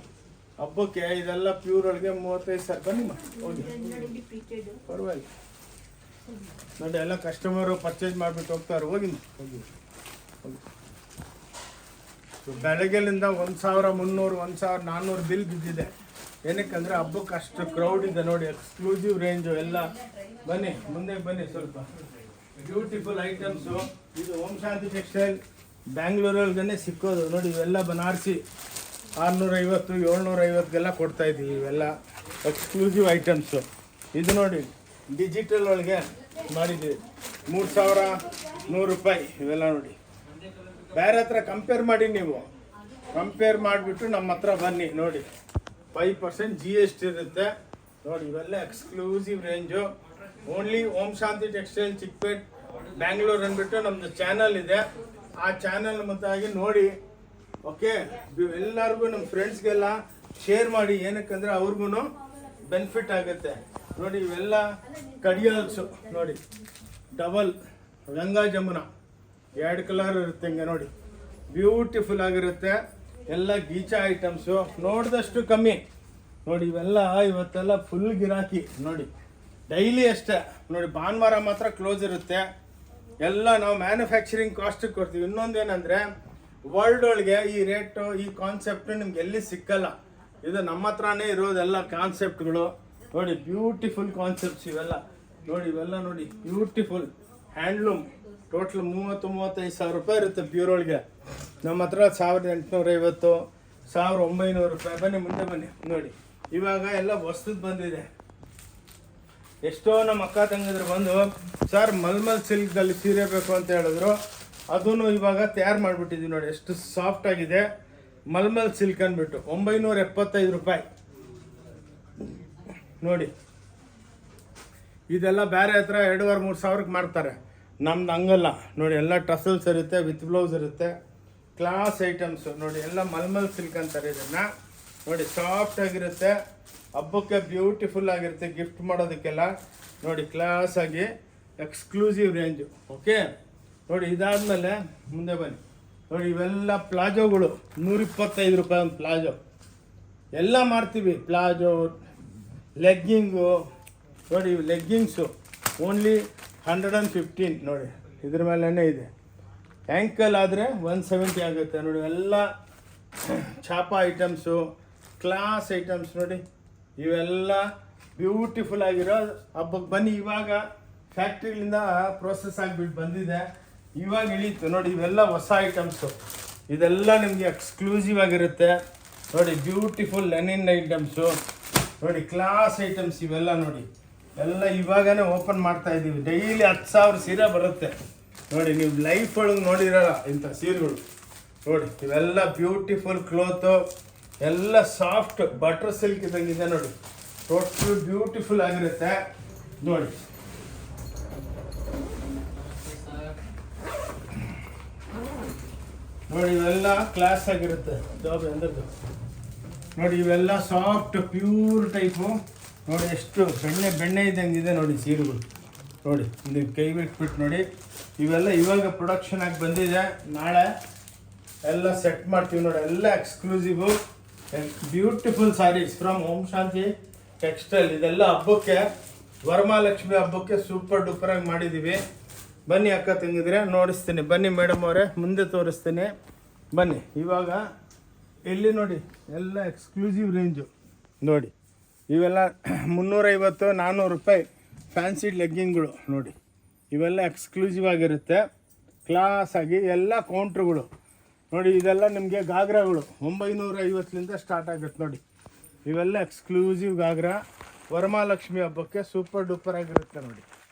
ಹಬ್ಬಕ್ಕೆ ಇದೆಲ್ಲ ಪ್ಯೂರ್ ಒಳಗೆ 35,000. ಬನ್ನಿ ಹೋಗಿ ಪರವಾಗಿಲ್ಲ ನೋಡಿ. ಎಲ್ಲ ಕಸ್ಟಮರು ಪರ್ಚೇಸ್ ಮಾಡಿಬಿಟ್ಟು ಹೋಗ್ತಾರೆ. ಹೋಗಿ ಹೋಗಿ ಬೆಳಗ್ಗೆಲಿಂದ 1300 1400 ಬಿಲ್ ಬಿದ್ದಿದೆ. ಏನಕ್ಕಂದರೆ ಹಬ್ಬಕ್ಕೆ ಅಷ್ಟು ಕ್ರೌಡ್ ಇದೆ ನೋಡಿ. ಎಕ್ಸ್ಕ್ಲೂಸಿವ್ ರೇಂಜು ಎಲ್ಲ. ಬನ್ನಿ ಮುಂದೆ ಬನ್ನಿ. ಸ್ವಲ್ಪ ಬ್ಯೂಟಿಫುಲ್ ಐಟಮ್ಸು. ಇದು ಓಂ ಶಾಂತಿ ಟೆಕ್ಸ್ಟೈಲ್ ಬ್ಯಾಂಗ್ಳೂರಲ್ಗೇ ಸಿಕ್ಕೋದು ನೋಡಿ. ಇವೆಲ್ಲ ಬನಾರಸಿ 650 750ಗೆಲ್ಲ ಕೊಡ್ತಾಯಿದ್ದೀವಿ. ಇವೆಲ್ಲ ಎಕ್ಸ್ಕ್ಲೂಸಿವ್ ಐಟಮ್ಸು. ಇದು ನೋಡಿ ಡಿಜಿಟಲ್ ಒಳಗೆ ಮಾಡಿದ್ದೀವಿ 3100 ರೂಪಾಯಿ. ಇವೆಲ್ಲ ನೋಡಿ. ಬೇರೆ ಹತ್ರ ಕಂಪೇರ್ ಮಾಡಿ, ನೀವು ಕಂಪೇರ್ ಮಾಡಿಬಿಟ್ಟು ನಮ್ಮ ಹತ್ರ ಬನ್ನಿ ನೋಡಿ. 5% GST ಇರುತ್ತೆ ನೋಡಿ. ಇವೆಲ್ಲ ಎಕ್ಸ್ಕ್ಲೂಸಿವ್ ರೇಂಜು. ಓನ್ಲಿ ಓಂ ಶಾಂತಿ ಟೆಕ್ಸ್ಟೈಲ್ ಚಿಕ್ಕಪೇಟ್ ಬ್ಯಾಂಗ್ಳೂರ್ ಅಂದ್ಬಿಟ್ಟು ನಮ್ಮದು ಚಾನಲ್ ಇದೆ. ಆ ಚಾನಲ್ ಮತ್ತಾಗಿ ನೋಡಿ. ಓಕೆ, ಎಲ್ಲರಿಗೂ ನಮ್ಮ ಫ್ರೆಂಡ್ಸ್ಗೆಲ್ಲ ಶೇರ್ ಮಾಡಿ. ಏನಕ್ಕಂದರೆ ಅವ್ರಿಗೂ ಬೆನಿಫಿಟ್ ಆಗುತ್ತೆ ನೋಡಿ. ಇವೆಲ್ಲ ಕಡಿಯಾಲ್ಸು ನೋಡಿ. ಡಬಲ್ ಗಂಗಾ ಜಮುನಾ 2 ಕಲರ್ ಇರುತ್ತೆ ಹಿಂಗೆ ನೋಡಿ. ಬ್ಯೂಟಿಫುಲ್ ಆಗಿರುತ್ತೆ. ಎಲ್ಲ ಗೀಚಾ ಐಟಮ್ಸು ನೋಡಿದಷ್ಟು ಕಮ್ಮಿ ನೋಡಿ. ಇವೆಲ್ಲ ಇವತ್ತೆಲ್ಲ ಫುಲ್ ಗಿರಾಕಿ ನೋಡಿ. ಡೈಲಿ ಅಷ್ಟೇ ನೋಡಿ. ಭಾನುವಾರ ಮಾತ್ರ ಕ್ಲೋಸ್ ಇರುತ್ತೆ. ಎಲ್ಲ ನಾವು ಮ್ಯಾನುಫ್ಯಾಕ್ಚರಿಂಗ್ ಕಾಸ್ಟಿಗೆ ಕೊಡ್ತೀವಿ. ಇನ್ನೊಂದೇನೆಂದರೆ ವರ್ಲ್ಡ್ ಒಳಗೆ ಈ ರೇಟು ಈ ಕಾನ್ಸೆಪ್ಟು ನಿಮ್ಗೆ ಎಲ್ಲಿ ಸಿಕ್ಕಲ್ಲ. ಇದು ನಮ್ಮ ಹತ್ರನೇ ಇರೋದೆಲ್ಲ ಕಾನ್ಸೆಪ್ಟ್ಗಳು ನೋಡಿ. ಬ್ಯೂಟಿಫುಲ್ ಕಾನ್ಸೆಪ್ಟ್ಸ್ ಇವೆಲ್ಲ ನೋಡಿ. ಇವೆಲ್ಲ ನೋಡಿ ಬ್ಯೂಟಿಫುಲ್ ಹ್ಯಾಂಡ್ಲೂಮ್. ಟೋಟಲ್ 30-35 ಸಾವಿರ ರೂಪಾಯಿ ಇರುತ್ತೆ ಪ್ಯೂರ್ ಒಳಗೆ. ನಮ್ಮ ಹತ್ರ 1850 1900 ರೂಪಾಯಿ. ಬನ್ನಿ ಮುಂದೆ ಬನ್ನಿ ನೋಡಿ. ಇವಾಗ ಎಲ್ಲ ಹೊಸದು ಬಂದಿದೆ. ಎಷ್ಟೋ ನಮ್ಮ ಅಕ್ಕ ತಂಗಿದ್ರು ಬಂದು ಸರ್ ಮಲ್ಮಲ್ ಸಿಲ್ಕ್ದಲ್ಲಿ ಸೀರೆ ಬೇಕು ಅಂತ ಹೇಳಿದ್ರು. ಅದೂ ಇವಾಗ ತಯಾರು ಮಾಡಿಬಿಟ್ಟಿದ್ದೀವಿ ನೋಡಿ, ಎಷ್ಟು ಸಾಫ್ಟ್ ಆಗಿದೆ. ಮಲ್ಮಲ್ ಸಿಲ್ಕ್ ಅಂದ್ಬಿಟ್ಟು 975 ರೂಪಾಯಿ ನೋಡಿ. ಇದೆಲ್ಲ ಬೇರೆ ಹತ್ರ 2,500-3 ಸಾವಿರಕ್ಕೆ ಮಾಡ್ತಾರೆ, ನಮ್ದು ಹಂಗಲ್ಲ ನೋಡಿ. ಎಲ್ಲ ಟಸಲ್ಸ್ ಇರುತ್ತೆ, ವಿತ್ ಬ್ಲೌಸ್ ಇರುತ್ತೆ, ಕ್ಲಾಸ್ ಐಟಮ್ಸು ನೋಡಿ. ಎಲ್ಲ ಮಲ್ಮಲ್ ಸಿಲ್ಕ್ ಅಂತಾರೆ ಇದನ್ನು ನೋಡಿ. ಸಾಫ್ಟ್ ಆಗಿರುತ್ತೆ, ಹಬ್ಬಕ್ಕೆ ಬ್ಯೂಟಿಫುಲ್ ಆಗಿರುತ್ತೆ, ಗಿಫ್ಟ್ ಮಾಡೋದಕ್ಕೆಲ್ಲ ನೋಡಿ. ಕ್ಲಾಸ್ ಆಗಿ ಎಕ್ಸ್ಕ್ಲೂಸಿವ್ ರೇಂಜು. ಓಕೆ ನೋಡಿ. ಇದಾದಮೇಲೆ ಮುಂದೆ ಬನ್ನಿ ನೋಡಿ. ಇವೆಲ್ಲ ಪ್ಲಾಜೋಗಳು 125 ರೂಪಾಯಿ ಒಂದು ಪ್ಲಾಜೋ. ಎಲ್ಲ ಮಾಡ್ತೀವಿ, ಪ್ಲಾಜೋ, ಲೆಗ್ಗಿಂಗು ನೋಡಿ. ಲೆಗ್ಗಿಂಗ್ಸು ಓನ್ಲಿ 115 ನೋಡಿ. ಇದ್ರ ಮೇಲೇ ಇದೆ. ಆ್ಯಂಕಲ್ ಆದರೆ 170 ಆಗುತ್ತೆ ನೋಡಿ. ಎಲ್ಲ ಛಾಪ ಐಟಮ್ಸು, ಕ್ಲಾಸ್ ಐಟಮ್ಸ್ ನೋಡಿ. ಇವೆಲ್ಲ ಬ್ಯೂಟಿಫುಲ್ ಆಗಿರೋ ಹಬ್ಬಕ್ಕೆ ಬನ್ನಿ. ಇವಾಗ ಫ್ಯಾಕ್ಟ್ರಿಗಳಿಂದ ಪ್ರೋಸೆಸ್ ಆಗಿಬಿಟ್ಟು ಬಂದಿದೆ, ಇವಾಗ ಇಳೀತು ನೋಡಿ. ಇವೆಲ್ಲ ಹೊಸ ಐಟಮ್ಸು, ಇದೆಲ್ಲ ನಿಮಗೆ ಎಕ್ಸ್ಕ್ಲೂಸಿವ್ ಆಗಿರುತ್ತೆ ನೋಡಿ. ಬ್ಯೂಟಿಫುಲ್ ಲೆನಿನ್ ಐಟಮ್ಸು ನೋಡಿ, ಕ್ಲಾಸ್ ಐಟಮ್ಸ್ ಇವೆಲ್ಲ ನೋಡಿ. ಎಲ್ಲ ಇವಾಗನೇ ಓಪನ್ ಮಾಡ್ತಾ ಇದ್ದೀವಿ. ಡೈಲಿ 10,000 ಸೀರೆ ಬರುತ್ತೆ ನೋಡಿ. ನೀವು ಲೈಫ್ ಒಳಗೆ ನೋಡಿರಲ್ಲ ಇಂಥ ಸೀರೆಗಳು ನೋಡಿ. ಇವೆಲ್ಲ ಬ್ಯೂಟಿಫುಲ್ ಕ್ಲೋತು, ಎಲ್ಲ ಸಾಫ್ಟ್ ಬಟರ್ ಸಿಲ್ಕ್ ಇದ್ದಂಗಿದೆ ನೋಡಿ. ಟೋಟಲ್ ಬ್ಯೂಟಿಫುಲ್ ಆಗಿರುತ್ತೆ ನೋಡಿ. ನೋಡಿ ಇವೆಲ್ಲ ಕ್ಲಾಸ್ ಆಗಿರುತ್ತೆ ಜಾಬ್ ಎಂದ್ರದ್ದು ನೋಡಿ. ಇವೆಲ್ಲ ಸಾಫ್ಟ್ ಪ್ಯೂರ್ ಟೈಪು ನೋಡಿ. ಎಷ್ಟು ಬೆಣ್ಣೆ ಇದ್ದಂಗಿದೆ ನೋಡಿ ಸೀರೆಗಳು ನೋಡಿ. ನೀವು ಕೈ ಬಿಟ್ಬಿಟ್ಟು ನೋಡಿ. ಇವೆಲ್ಲ ಇವಾಗ ಪ್ರೊಡಕ್ಷನ್ ಆಗಿ ಬಂದಿದೆ, ನಾಳೆ ಎಲ್ಲ ಸೆಟ್ ಮಾಡ್ತೀವಿ ನೋಡಿ. ಎಲ್ಲ exclusive beautiful sarees from Om Shanti textile. ಇದೆಲ್ಲ ಹಬ್ಬಕ್ಕೆ, ವರಮಹಾಲಕ್ಷ್ಮಿ ಹಬ್ಬಕ್ಕೆ ಸೂಪರ್ ಡೂಪರಾಗಿ ಮಾಡಿದ್ದೀವಿ. ಬನ್ನಿ ಅಕ್ಕ ತಂಗಿದ್ರೆ ನೋಡಿಸ್ತೀನಿ. ಬನ್ನಿ ಮೇಡಮ್ ಅವರೇ, ಮುಂದೆ ತೋರಿಸ್ತೀನಿ ಬನ್ನಿ. ಇವಾಗ ಇಲ್ಲಿ ನೋಡಿ ಎಲ್ಲ ಎಕ್ಸ್ಕ್ಲೂಸಿವ್ ರೇಂಜು ನೋಡಿ. ಇವೆಲ್ಲ 350-400 ರೂಪಾಯಿ ಫ್ಯಾನ್ಸಿ ಲೆಗ್ಗಿಂಗ್ಗಳು ನೋಡಿ. ಇವೆಲ್ಲ ಎಕ್ಸ್ಕ್ಲೂಸಿವ್ ಆಗಿರುತ್ತೆ, ಕ್ಲಾಸ್ ಆಗಿ. ಎಲ್ಲ ಕೌಂಟ್ರುಗಳು ನೋಡಿ. ಇದೆಲ್ಲ ನಿಮಗೆ ಗಾಗ್ರಾಗಳು 950ಲಿಂದ ಸ್ಟಾರ್ಟ್ ಆಗುತ್ತೆ ನೋಡಿ. ಇವೆಲ್ಲ ಎಕ್ಸ್ಕ್ಲೂಸಿವ್ ಗಾಗ್ರಾ, ವರಮಹಾಲಕ್ಷ್ಮಿ ಹಬ್ಬಕ್ಕೆ ಸೂಪರ್ ಡೂಪರ್ ಆಗಿರುತ್ತೆ ನೋಡಿ.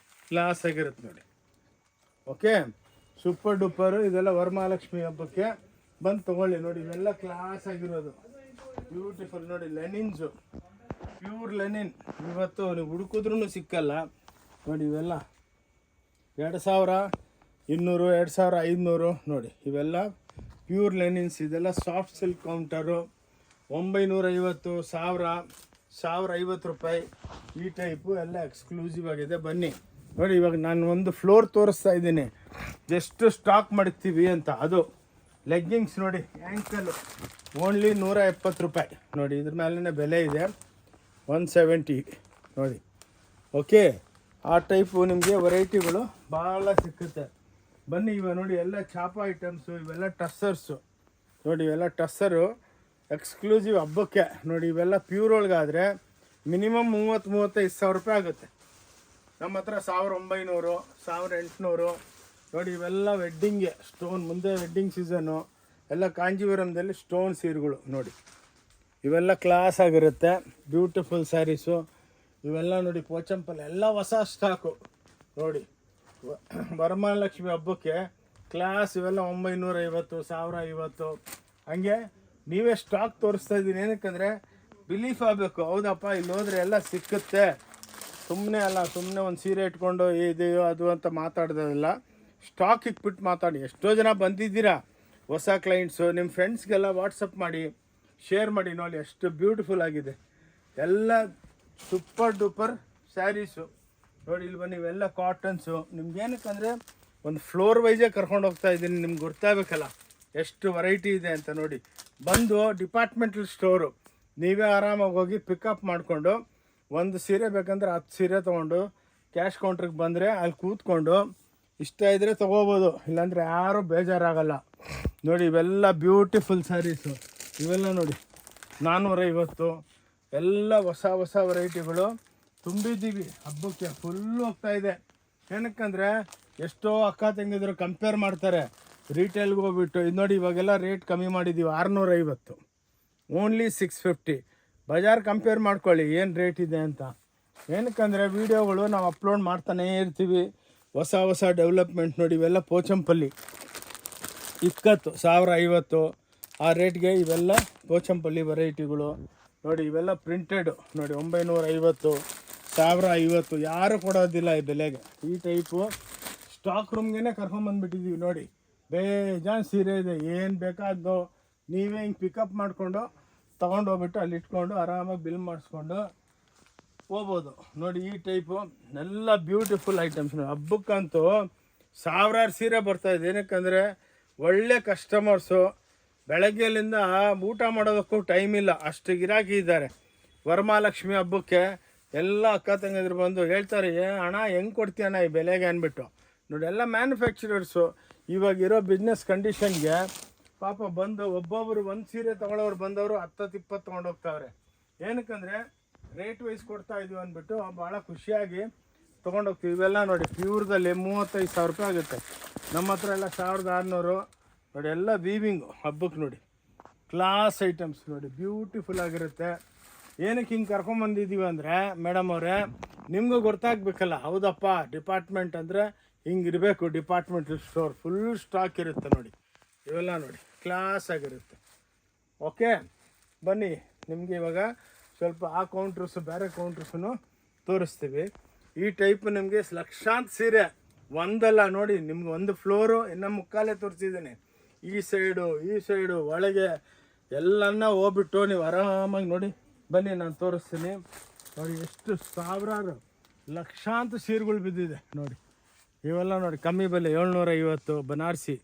ಕ್ಲಾಸ್ ಆಗಿರುತ್ತೆ ನೋಡಿ. Okay, super duper. ಇದೆಲ್ಲ ವರಮಹಾಲಕ್ಷ್ಮಿ ಹಬ್ಬಕ್ಕೆ ಬಂದು ತೊಗೊಳ್ಳಿ ನೋಡಿ. ಇವೆಲ್ಲ ಕ್ಲಾಸ್ ಆಗಿರೋದು ಬ್ಯೂಟಿಫುಲ್ ನೋಡಿ. ಲೆನಿನ್ಸು, ಪ್ಯೂರ್ ಲೆನಿನ್. ಇವತ್ತು ನೀವು ಹುಡುಕಿದ್ರೂ ಸಿಕ್ಕಲ್ಲ ನೋಡಿ. ಇವೆಲ್ಲ 2,200, 2,500 ನೋಡಿ. ಇವೆಲ್ಲ ಪ್ಯೂರ್ ಲೆನಿನ್ಸ್. ಇದೆಲ್ಲ ಸಾಫ್ಟ್ ಸಿಲ್ಕ್ ಕೌಂಟರು 950, 1,000, 1,050 ರೂಪಾಯಿ ಈ ಟೈಪು ಎಲ್ಲ ಎಕ್ಸ್ಕ್ಲೂಸಿವ್ ಆಗಿದೆ. ಬನ್ನಿ ನೋಡಿ. ಇವಾಗ ನಾನು ಒಂದು ಫ್ಲೋರ್ ತೋರಿಸ್ತಾ ಇದ್ದೀನಿ, ಎಷ್ಟು ಸ್ಟಾಕ್ ಮಾಡ್ತೀವಿ ಅಂತ. ಅದು ಲೆಗ್ಗಿಂಗ್ಸ್ ನೋಡಿ, ಆ್ಯಂಕಲ್ಲು ಓನ್ಲಿ 170 ರೂಪಾಯಿ ನೋಡಿ. ಇದ್ರ ಮೇಲೇ ಬೆಲೆ ಇದೆ 170 ನೋಡಿ. ಓಕೆ, ಆ ಟೈಪು ನಿಮಗೆ ವೆರೈಟಿಗಳು ಭಾಳ ಸಿಕ್ಕುತ್ತೆ. ಬನ್ನಿ ಇವಾಗ ನೋಡಿ. ಎಲ್ಲ ಚಾಪ ಐಟಮ್ಸು, ಇವೆಲ್ಲ ಟಸ್ಸರ್ಸು ನೋಡಿ. ಇವೆಲ್ಲ ಟಸ್ಸರು ಎಕ್ಸ್ಕ್ಲೂಸಿವ್ ಹಬ್ಬಕ್ಕೆ ನೋಡಿ. ಇವೆಲ್ಲ ಪ್ಯೂರ್ ಒಳಗಾದರೆ ಮಿನಿಮಮ್ 30-35 ಸಾವಿರ ರೂಪಾಯಿ ಆಗುತ್ತೆ. ನಮ್ಮ ಹತ್ರ 1,900, 1,800 ನೋಡಿ. ಇವೆಲ್ಲ ವೆಡ್ಡಿಂಗ್ಗೆ ಸ್ಟೋನ್, ಮುಂದೆ ವೆಡ್ಡಿಂಗ್ ಸೀಸನ್ನು ಎಲ್ಲ ಕಾಂಜೀವರಮ್ದಲ್ಲಿ ಸ್ಟೋನ್ ಸೀರೆಗಳು ನೋಡಿ. ಇವೆಲ್ಲ ಕ್ಲಾಸ್ ಆಗಿರುತ್ತೆ, ಬ್ಯೂಟಿಫುಲ್ ಸ್ಯಾರೀಸು. ಇವೆಲ್ಲ ನೋಡಿ ಪೋಚಂಪಲ್ ಎಲ್ಲ ಹೊಸ ಸ್ಟಾಕು ನೋಡಿ. ವರಮಹಾಲಕ್ಷ್ಮಿ ಹಬ್ಬಕ್ಕೆ ಕ್ಲಾಸ್. ಇವೆಲ್ಲ 950, 1,050 ಹಂಗೆ. ನೀವೇ ಸ್ಟಾಕ್ ತೋರಿಸ್ತಾ ಇದ್ದೀನಿ ಏನಕ್ಕಂದರೆ ಬಿಲೀಫ್ ಆಗಬೇಕು. ಹೌದಪ್ಪ, ಇಲ್ಲಿ ಹೋದರೆ ಎಲ್ಲ ಸಿಕ್ಕುತ್ತೆ, ಸುಮ್ಮನೆ ಅಲ್ಲ. ಸುಮ್ಮನೆ ಒಂದು ಸೀರೆ ಇಟ್ಕೊಂಡು ಇದೆಯೋ ಅದು ಅಂತ ಮಾತಾಡ್ದಲ್ಲ. ಸ್ಟಾಕ್ ಇಟ್ಬಿಟ್ಟು ಮಾತಾಡಿ. ಎಷ್ಟೋ ಜನ ಬಂದಿದ್ದೀರಾ ಹೊಸ ಕ್ಲೈಂಟ್ಸು. ನಿಮ್ಮ ಫ್ರೆಂಡ್ಸ್ಗೆಲ್ಲ ವಾಟ್ಸಪ್ ಮಾಡಿ, ಶೇರ್ ಮಾಡಿ ನೋಡಿ. ಎಷ್ಟು ಬ್ಯೂಟಿಫುಲ್ ಆಗಿದೆ. ಎಲ್ಲ ಸೂಪರ್ ಡೂಪರ್ ಸ್ಯಾರೀಸು ನೋಡಿ. ಇಲ್ಲಿ ಬನ್ನಿ. ಇವೆಲ್ಲ ಕಾಟನ್ಸು. ನಿಮ್ಗೇನಕ್ಕಂದರೆ ಒಂದು ಫ್ಲೋರ್ ವೈಸೇ ಕರ್ಕೊಂಡು ಹೋಗ್ತಾ ಇದ್ದೀನಿ, ನಿಮ್ಗೆ ಗೊತ್ತಾಗಬೇಕಲ್ಲ ಎಷ್ಟು ವೆರೈಟಿ ಇದೆ ಅಂತ ನೋಡಿ. ಬಂದು ಡಿಪಾರ್ಟ್ಮೆಂಟಲ್ ಸ್ಟೋರು, ನೀವೇ ಆರಾಮಾಗಿ ಹೋಗಿ ಪಿಕಪ್ ಮಾಡಿಕೊಂಡು ಒಂದು ಸೀರೆ ಬೇಕಂದ್ರೆ 10 ಸೀರೆ ತೊಗೊಂಡು ಕ್ಯಾಶ್ ಕೌಂಟ್ರಿಗೆ ಬಂದರೆ ಅಲ್ಲಿ ಕೂತ್ಕೊಂಡು ಇಷ್ಟ ಇದ್ದರೆ ತೊಗೋಬೋದು, ಇಲ್ಲಾಂದರೆ ಯಾರೂ ಬೇಜಾರಾಗಲ್ಲ ನೋಡಿ. ಇವೆಲ್ಲ ಬ್ಯೂಟಿಫುಲ್ ಸ್ಯಾರೀಸು. ಇವೆಲ್ಲ ನೋಡಿ 450. ಎಲ್ಲ ಹೊಸ ಹೊಸ ವೆರೈಟಿಗಳು ತುಂಬಿದ್ದೀವಿ. ಹಬ್ಬಕ್ಕೆ ಫುಲ್ಲು ಹೋಗ್ತಾಯಿದೆ. ಏನಕ್ಕಂದರೆ ಎಷ್ಟೋ ಅಕ್ಕ ತಂಗಿದ್ರು ಕಂಪೇರ್ ಮಾಡ್ತಾರೆ ರೀಟೇಲ್ಗೆ ಹೋಗ್ಬಿಟ್ಟು. ಇದು ನೋಡಿ, ಇವಾಗೆಲ್ಲ ರೇಟ್ ಕಮ್ಮಿ ಮಾಡಿದ್ದೀವಿ. 650 ಓನ್ಲಿ 650. ಬಜಾರ್ ಕಂಪೇರ್ ಮಾಡ್ಕೊಳ್ಳಿ ಏನು ರೇಟ್ ಇದೆ ಅಂತ. ಏನಕ್ಕಂದರೆ ವೀಡಿಯೋಗಳು ನಾವು ಅಪ್ಲೋಡ್ ಮಾಡ್ತಾನೇ ಇರ್ತೀವಿ. ಹೊಸ ಹೊಸ ಡೆವಲಪ್ಮೆಂಟ್ ನೋಡಿ, ಇವೆಲ್ಲ ಪೋಚಂಪಲ್ಲಿ ಇಕ್ಕತ್ತು 1050 ಆ ರೇಟ್ಗೆ ಇವೆಲ್ಲ ಪೋಚಂಪಲ್ಲಿ ವೆರೈಟಿಗಳು ನೋಡಿ. ಇವೆಲ್ಲ ಪ್ರಿಂಟೆಡು ನೋಡಿ, 950 1050 ಯಾರು ಕೊಡೋದಿಲ್ಲ ಈ ಬೆಲೆಗೆ. ಈ ಟೈಪು ಸ್ಟಾಕ್ ರೂಮ್ಗೆ ಕರ್ಕೊಂಬಂದುಬಿಟ್ಟಿದ್ದೀವಿ ನೋಡಿ. ಬೇಜಾನ್ ಸೀರೆ ಇದೆ, ಏನು ಬೇಕಾದ್ದು ನೀವೇ ಹಿಂಗೆ ಪಿಕಪ್ ಮಾಡಿಕೊಂಡು ತೊಗೊಂಡೋಗ್ಬಿಟ್ಟು ಅಲ್ಲಿ ಇಟ್ಕೊಂಡು ಆರಾಮಾಗಿ ಬಿಲ್ ಮಾಡಿಸ್ಕೊಂಡು ಹೋಗ್ಬೋದು ನೋಡಿ. ಈ ಟೈಪು ಎಲ್ಲ ಬ್ಯೂಟಿಫುಲ್ ಐಟಮ್ಸ್ ನೋಡಿ. ಹಬ್ಬಕ್ಕಂತೂ ಸಾವಿರಾರು ಸೀರೆ ಬರ್ತಾಯಿದೆ. ಏನಕ್ಕಂದರೆ ಒಳ್ಳೆ ಕಸ್ಟಮರ್ಸು, ಬೆಳಗ್ಗೆಲಿಂದ ಊಟ ಮಾಡೋದಕ್ಕೂ ಟೈಮ್ ಇಲ್ಲ, ಅಷ್ಟು ಗಿರಾಕಿ ಇದ್ದಾರೆ. ವರಮಹಾಲಕ್ಷ್ಮಿ ಹಬ್ಬಕ್ಕೆ ಎಲ್ಲ ಅಕ್ಕ ತಂಗಿದ್ರು ಬಂದು ಹೇಳ್ತಾರೆ, ಹಣ ಹೆಂಗೆ ಕೊಡ್ತೀಯಣ್ಣ ಈ ಬೆಲೆಗೆ ಅಂದ್ಬಿಟ್ಟು ನೋಡಿ. ಎಲ್ಲ ಮ್ಯಾನುಫ್ಯಾಕ್ಚರರ್ಸು ಇವಾಗಿರೋ ಬಿಸ್ನೆಸ್ ಕಂಡೀಷನ್ಗೆ ಪಾಪ ಬಂದು ಒಬ್ಬೊಬ್ಬರು ಒಂದು ಸೀರೆ ತೊಗೊಳೋರು ಬಂದವರು 10-20 ತೊಗೊಂಡೋಗ್ತಾವ್ರೆ. ಏನಕ್ಕಂದರೆ ರೇಟ್ ವೈಸ್ ಕೊಡ್ತಾ ಇದೀವಿ ಅಂದ್ಬಿಟ್ಟು ಭಾಳ ಖುಷಿಯಾಗಿ ತೊಗೊಂಡೋಗ್ತೀವಿ. ಇವೆಲ್ಲ ನೋಡಿ ಪ್ಯೂರ್ದಲ್ಲಿ 35,000 ರೂಪಾಯಿ ಆಗುತ್ತೆ. ನಮ್ಮ ಹತ್ರ ಎಲ್ಲ 1600 ನೋಡಿ. ಎಲ್ಲ ವೀವಿಂಗು ಹಬ್ಬಕ್ಕೆ ನೋಡಿ, ಕ್ಲಾಸ್ ಐಟಮ್ಸ್ ನೋಡಿ, ಬ್ಯೂಟಿಫುಲ್ ಆಗಿರುತ್ತೆ. ಏನಕ್ಕೆ ಹಿಂಗೆ ಕರ್ಕೊಂಬಂದಿದ್ದೀವಿ ಅಂದರೆ ಮೇಡಮ್ ಅವರೇ, ನಿಮಗೂ ಗೊತ್ತಾಗಬೇಕಲ್ಲ. ಹೌದಪ್ಪ, ಡಿಪಾರ್ಟ್ಮೆಂಟ್ ಅಂದರೆ ಹಿಂಗಿರಬೇಕು. ಡಿಪಾರ್ಟ್ಮೆಂಟಲ್ ಸ್ಟೋರ್ ಫುಲ್ ಸ್ಟಾಕ್ ಇರುತ್ತೆ ನೋಡಿ. ಇವೆಲ್ಲ ನೋಡಿ ಕ್ಲಾಸ್ ಆಗಿರುತ್ತೆ. ಓಕೆ, ಬನ್ನಿ ನಿಮಗೆ ಇವಾಗ ಸ್ವಲ್ಪ ಆ ಕೌಂಟ್ರಸ್ಸು ಬೇರೆ ಕೌಂಟ್ರಸ್ಸನ್ನು ತೋರಿಸ್ತೀವಿ. ಈ ಟೈಪ್ ನಿಮಗೆ ಲಕ್ಷಾಂತರ ಸೀರೆ ಒಂದಲ್ಲ ನೋಡಿ. ನಿಮ್ಗೆ ಒಂದು ಫ್ಲೋರು ಇನ್ನು ಮುಕ್ಕಾಲೇ ತೋರಿಸಿದ್ದೀನಿ. ಈ ಸೈಡು ಒಳಗೆ ಎಲ್ಲನ್ನ ಹೋಗ್ಬಿಟ್ಟು ನೀವು ಆರಾಮಾಗಿ ನೋಡಿ. ಬನ್ನಿ ನಾನು ತೋರಿಸ್ತೀನಿ ನೋಡಿ. ಎಷ್ಟು ಸಾವಿರಾರು ಲಕ್ಷಾಂತರ ಸೀರೆಗಳು ಬಿದ್ದಿದೆ ನೋಡಿ. ಇವೆಲ್ಲ ನೋಡಿ ಕಮ್ಮಿ ಬೆಲೆ 750 ಬನಾರಸಿ.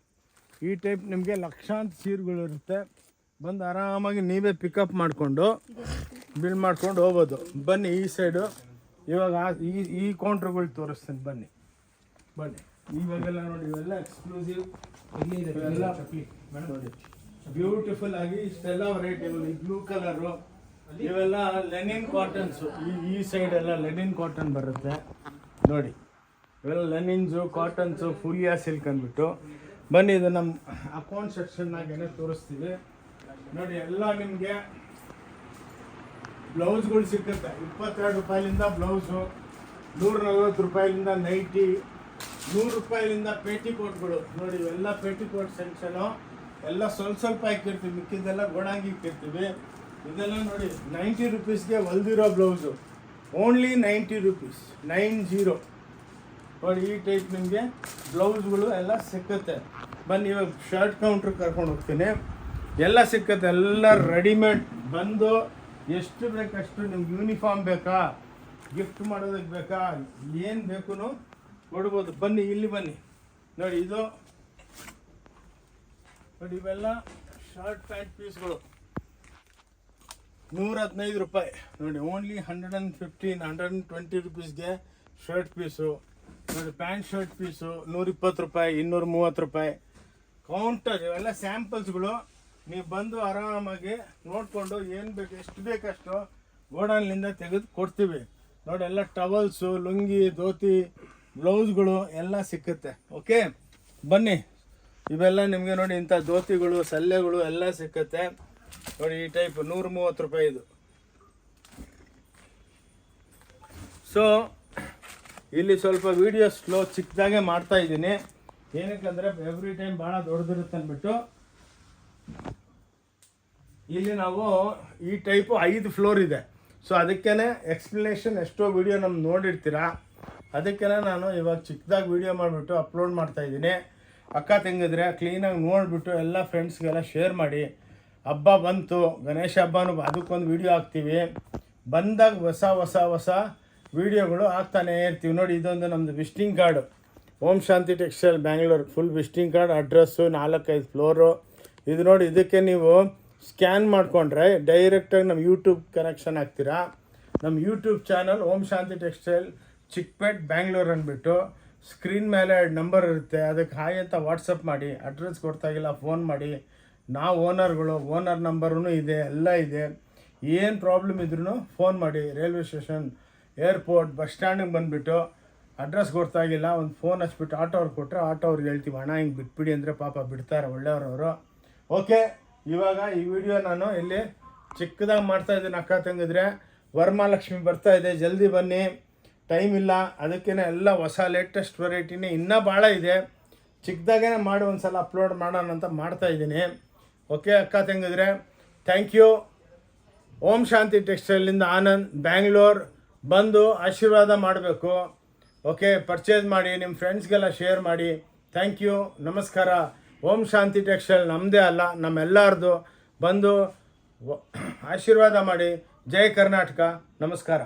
ಈ ಟೈಪ್ ನಿಮಗೆ ಲಕ್ಷಾಂತರ ಸೀರೆಗಳು ಇರುತ್ತೆ. ಬಂದು ಆರಾಮಾಗಿ ನೀವೇ ಪಿಕಪ್ ಮಾಡಿಕೊಂಡು ಬಿಲ್ ಮಾಡ್ಕೊಂಡು ಹೋಗ್ಬೋದು. ಬನ್ನಿ ಈ ಸೈಡು ಇವಾಗ ಈ ಕೌಂಟ್ರುಗಳು ತೋರಿಸ್ತೀನಿ. ಬನ್ನಿ ಇವಾಗೆಲ್ಲ ನೋಡಿ, ಇವೆಲ್ಲ ಎಕ್ಸ್ಕ್ಲೂಸಿವ್ ಎಲ್ಲ ನೋಡಿ, ಬ್ಯೂಟಿಫುಲ್ ಆಗಿ ಇಷ್ಟೆಲ್ಲ ವೆರೈಟಿಗಳು. ಈ ಬ್ಲೂ ಕಲರು ಇವೆಲ್ಲ ಲೆನಿನ್ ಕಾಟನ್ಸು. ಈ ಸೈಡ್ ಎಲ್ಲ ಲೆನಿನ್ ಕಾಟನ್ ಬರುತ್ತೆ ನೋಡಿ. ಇವೆಲ್ಲ ಲೆನಿನ್ಸು, ಕಾಟನ್ಸು, ಫುಲಿಯಾ ಸಿಲ್ಕ್ ಅಂದ್ಬಿಟ್ಟು. ಬನ್ನಿ ಇದು ನಮ್ಮ ಅಕೌಂಟ್ ಸೆಕ್ಷನ್ನಾಗೇನೆ ತೋರಿಸ್ತೀವಿ ನೋಡಿ. ಎಲ್ಲ ನಿಮಗೆ ಬ್ಲೌಸ್ಗಳು ಸಿಕ್ಕುತ್ತೆ. 22 ರೂಪಾಯಿಲಿಂದ ಬ್ಲೌಸು, 140 ರೂಪಾಯಿಲಿಂದ ನೈಟಿ, 100 ರೂಪಾಯಿಲಿಂದ ಪೇಟಿಕೋಟ್ಗಳು ನೋಡಿ. ಇವೆಲ್ಲ ಪೇಟಿಕೋಟ್ ಸೆಕ್ಷನು ಎಲ್ಲ ಸ್ವಲ್ಪ ಹಾಕಿರ್ತೀವಿ, ಮಿಕ್ಕಿದ್ದೆಲ್ಲ ಗೋಡಂಗಿ ಇಕ್ಕಿರ್ತೀವಿ. ಇದೆಲ್ಲ ನೋಡಿ 90 ರೂಪೀಸ್ಗೆ ಹೊಲ್ದಿರೋ ಬ್ಲೌಸು, ಓನ್ಲಿ 90 ರೂಪೀಸ್, 90 ನೋಡಿ. ಈ ಟೈಪ್ ನಿಮಗೆ ಬ್ಲೌಸ್ಗಳು ಎಲ್ಲ ಸಿಕ್ಕುತ್ತೆ. ಬನ್ನಿ ಇವಾಗ ಶರ್ಟ್ ಕೌಂಟ್ರ್ ಕರ್ಕೊಂಡು ಹೋಗ್ತೀನಿ. ಎಲ್ಲ ಸಿಕ್ಕುತ್ತೆ, ಎಲ್ಲ ರೆಡಿಮೇಡ್. ಬಂದು ಎಷ್ಟು ಬೇಕಷ್ಟು ನಿಮ್ಗೆ ಯೂನಿಫಾರ್ಮ್ ಬೇಕಾ, ಗಿಫ್ಟ್ ಮಾಡೋದಕ್ಕೆ ಬೇಕಾ, ಏನು ಬೇಕು ಕೊಡ್ಬೋದು. ಬನ್ನಿ ಇಲ್ಲಿ ಬನ್ನಿ ನೋಡಿ. ಇದು ನೋಡಿ, ಇವೆಲ್ಲ ಶರ್ಟ್ ಪ್ಯಾಂಟ್ ಪೀಸ್ಗಳು 115 ರೂಪಾಯಿ ನೋಡಿ. ಓನ್ಲಿ 120 ರೂಪೀಸ್ಗೆ ಶರ್ಟ್ ಪೀಸು ನೋಡಿ. ಪ್ಯಾಂಟ್ ಶರ್ಟ್ ಪೀಸು 120 ರೂಪಾಯಿ, 230 ರೂಪಾಯಿ ಕೌಂಟರ್. ಇವೆಲ್ಲ ಸ್ಯಾಂಪಲ್ಸ್ಗಳು. ನೀವು ಬಂದು ಆರಾಮಾಗಿ ನೋಡಿಕೊಂಡು ಏನು ಬೇಕು, ಎಷ್ಟು ಬೇಕಷ್ಟು ಗೋಡನ್ಲಿಂದ ತೆಗೆದು ಕೊಡ್ತೀವಿ ನೋಡಿ. ಎಲ್ಲ ಟವಲ್ಸು, ಲುಂಗಿ, ಧೋತಿ, ಬ್ಲೌಸ್ಗಳು ಎಲ್ಲ ಸಿಕ್ಕುತ್ತೆ. ಓಕೆ, ಬನ್ನಿ. ಇವೆಲ್ಲ ನಿಮಗೆ ನೋಡಿ, ಇಂಥ ಧೋತಿಗಳು, ಸಲ್ಲೆಗಳು ಎಲ್ಲ ಸಿಕ್ಕುತ್ತೆ ನೋಡಿ. ಈ ಟೈಪ್ 130 ರೂಪಾಯಿ ಇದು. ಸೊ ಇಲ್ಲಿ ಸ್ವಲ್ಪ ವೀಡಿಯೋ ಸ್ಲೋ ಚಿಕ್ಕದಾಗೆ ಮಾಡ್ತಾ ಇದ್ದೀನಿ. ಏನಕ್ಕಂದರೆ ಎವ್ರಿ ಟೈಮ್ ಭಾಳ ದೊಡ್ಡದಿರುತ್ತೆ ಅಂದ್ಬಿಟ್ಟು. ಇಲ್ಲಿ ನಾವು ಈ ಟೈಪು 5 ಫ್ಲೋರ್ ಇದೆ. ಸೊ ಅದಕ್ಕೇ ಎಕ್ಸ್ಪ್ಲನೇಷನ್ ಎಷ್ಟೋ ವೀಡಿಯೋ ನಮ್ಗೆ ನೋಡಿರ್ತೀರ. ಅದಕ್ಕೇ ನಾನು ಇವಾಗ ಚಿಕ್ಕದಾಗಿ ವೀಡಿಯೋ ಮಾಡಿಬಿಟ್ಟು ಅಪ್ಲೋಡ್ ಮಾಡ್ತಾಯಿದ್ದೀನಿ. ಅಕ್ಕ ತಂಗಿದ್ರೆ ಕ್ಲೀನಾಗಿ ನೋಡಿಬಿಟ್ಟು ಎಲ್ಲ ಫ್ರೆಂಡ್ಸ್ಗೆಲ್ಲ ಶೇರ್ ಮಾಡಿ. ಹಬ್ಬ ಬಂತು, ಗಣೇಶ ಹಬ್ಬನೂ, ಅದಕ್ಕೊಂದು ವೀಡಿಯೋ ಹಾಕ್ತೀವಿ. ಬಂದಾಗ ಹೊಸ ವೀಡಿಯೋಗಳು ಹಾಕ್ತಾನೇ ಇರ್ತೀವಿ ನೋಡಿ. ಇದೊಂದು ನಮ್ಮದು visiting card, Om Shanti textile Bangalore. Full visiting card, address, 4-5 floor. ಇದು ನೋಡಿ, ಇದಕ್ಕೆ ನೀವು ಸ್ಕ್ಯಾನ್ ಮಾಡಿಕೊಂಡ್ರೆ ಡೈರೆಕ್ಟಾಗಿ ನಮ್ಮ ಯೂಟ್ಯೂಬ್ ಕನೆಕ್ಷನ್ ಆಗ್ತೀರಾ. ನಮ್ಮ ಯೂಟ್ಯೂಬ್ ಚಾನಲ್ ಓಂ ಶಾಂತಿ ಟೆಕ್ಸ್ಟೈಲ್ ಚಿಕ್ಕಪೇಟ್ ಬ್ಯಾಂಗ್ಳೂರು ಅಂದ್ಬಿಟ್ಟು ಸ್ಕ್ರೀನ್ ಮೇಲೆ 2 ನಂಬರ್ ಇರುತ್ತೆ. ಅದಕ್ಕೆ ಹಾಯ್ ಅಂತ ವಾಟ್ಸಪ್ ಮಾಡಿ. ಅಡ್ರೆಸ್ ಕೊಡ್ತಾಗಿಲ್ಲ, ಫೋನ್ ಮಾಡಿ. ನಾವು ಓನರ್ಗಳು, ಓನರ್ ನಂಬರೂ ಇದೆ, ಎಲ್ಲ ಇದೆ. ಏನು ಪ್ರಾಬ್ಲಮ್ ಇದ್ರೂ ಫೋನ್ ಮಾಡಿ. ರೈಲ್ವೆ ಸ್ಟೇಷನ್, ಏರ್ಪೋರ್ಟ್, ಬಸ್ ಸ್ಟ್ಯಾಂಡಿಗೆ ಬಂದುಬಿಟ್ಟು ಅಡ್ರೆಸ್ ಗೊತ್ತಾಗಿಲ್ಲ, ಒಂದು ಫೋನ್ ಹಚ್ಬಿಟ್ಟು ಆಟೋ ಅವ್ರಿಗೆ ಕೊಟ್ಟರೆ ಆಟೋ ಅವ್ರಿಗೆ ಹೇಳ್ತೀವಿ, ಹಣ ಹಿಂಗೆ ಬಿಟ್ಬಿಡಿ ಅಂದರೆ ಪಾಪ ಬಿಡ್ತಾರೆ, ಒಳ್ಳೆಯವ್ರವರು. ಓಕೆ, ಇವಾಗ ಈ ವಿಡಿಯೋ ನಾನು ಇಲ್ಲಿ ಚಿಕ್ಕದಾಗಿ ಮಾಡ್ತಾಯಿದ್ದೀನಿ. ಅಕ್ಕ ತಂಗಿದ್ರೆ ವರಮಹಾಲಕ್ಷ್ಮಿ ಬರ್ತಾ ಇದೆ, ಜಲ್ದಿ ಬನ್ನಿ, ಟೈಮ್ ಇಲ್ಲ. ಅದಕ್ಕೇ ಎಲ್ಲ ಹೊಸ ಲೇಟೆಸ್ಟ್ ವೆರೈಟಿನೇ ಇನ್ನೂ ಭಾಳ ಇದೆ. ಚಿಕ್ಕದಾಗೇ ಮಾಡಿ ಒಂದು ಸಲ ಅಪ್ಲೋಡ್ ಮಾಡೋಣ ಅಂತ ಮಾಡ್ತಾಯಿದ್ದೀನಿ. ಓಕೆ ಅಕ್ಕ ತಂಗಿದ್ರೆ, ಥ್ಯಾಂಕ್ ಯು. ಓಂ ಶಾಂತಿ ಟೆಕ್ಸ್ಟೈಲಿಂದ ಆನಂದ್, ಬ್ಯಾಂಗ್ಳೂರ್. ಬಂದು ಆಶೀರ್ವಾದ ಮಾಡಬೇಕು. ಓಕೆ, ಪರ್ಚೇಸ್ ಮಾಡಿ, ನಿಮ್ಮ ಫ್ರೆಂಡ್ಸ್ಗೆಲ್ಲ ಶೇರ್ ಮಾಡಿ. ಥ್ಯಾಂಕ್ ಯು, ನಮಸ್ಕಾರ. ಓಂ ಶಾಂತಿ ಟೆಕ್ಸ್ಟೈಲ್ ನಮ್ಮದೇ ಅಲ್ಲ, ನಮ್ಮೆಲ್ಲರದು. ಬಂದು ಆಶೀರ್ವಾದ ಮಾಡಿ. ಜೈ ಕರ್ನಾಟಕ. ನಮಸ್ಕಾರ.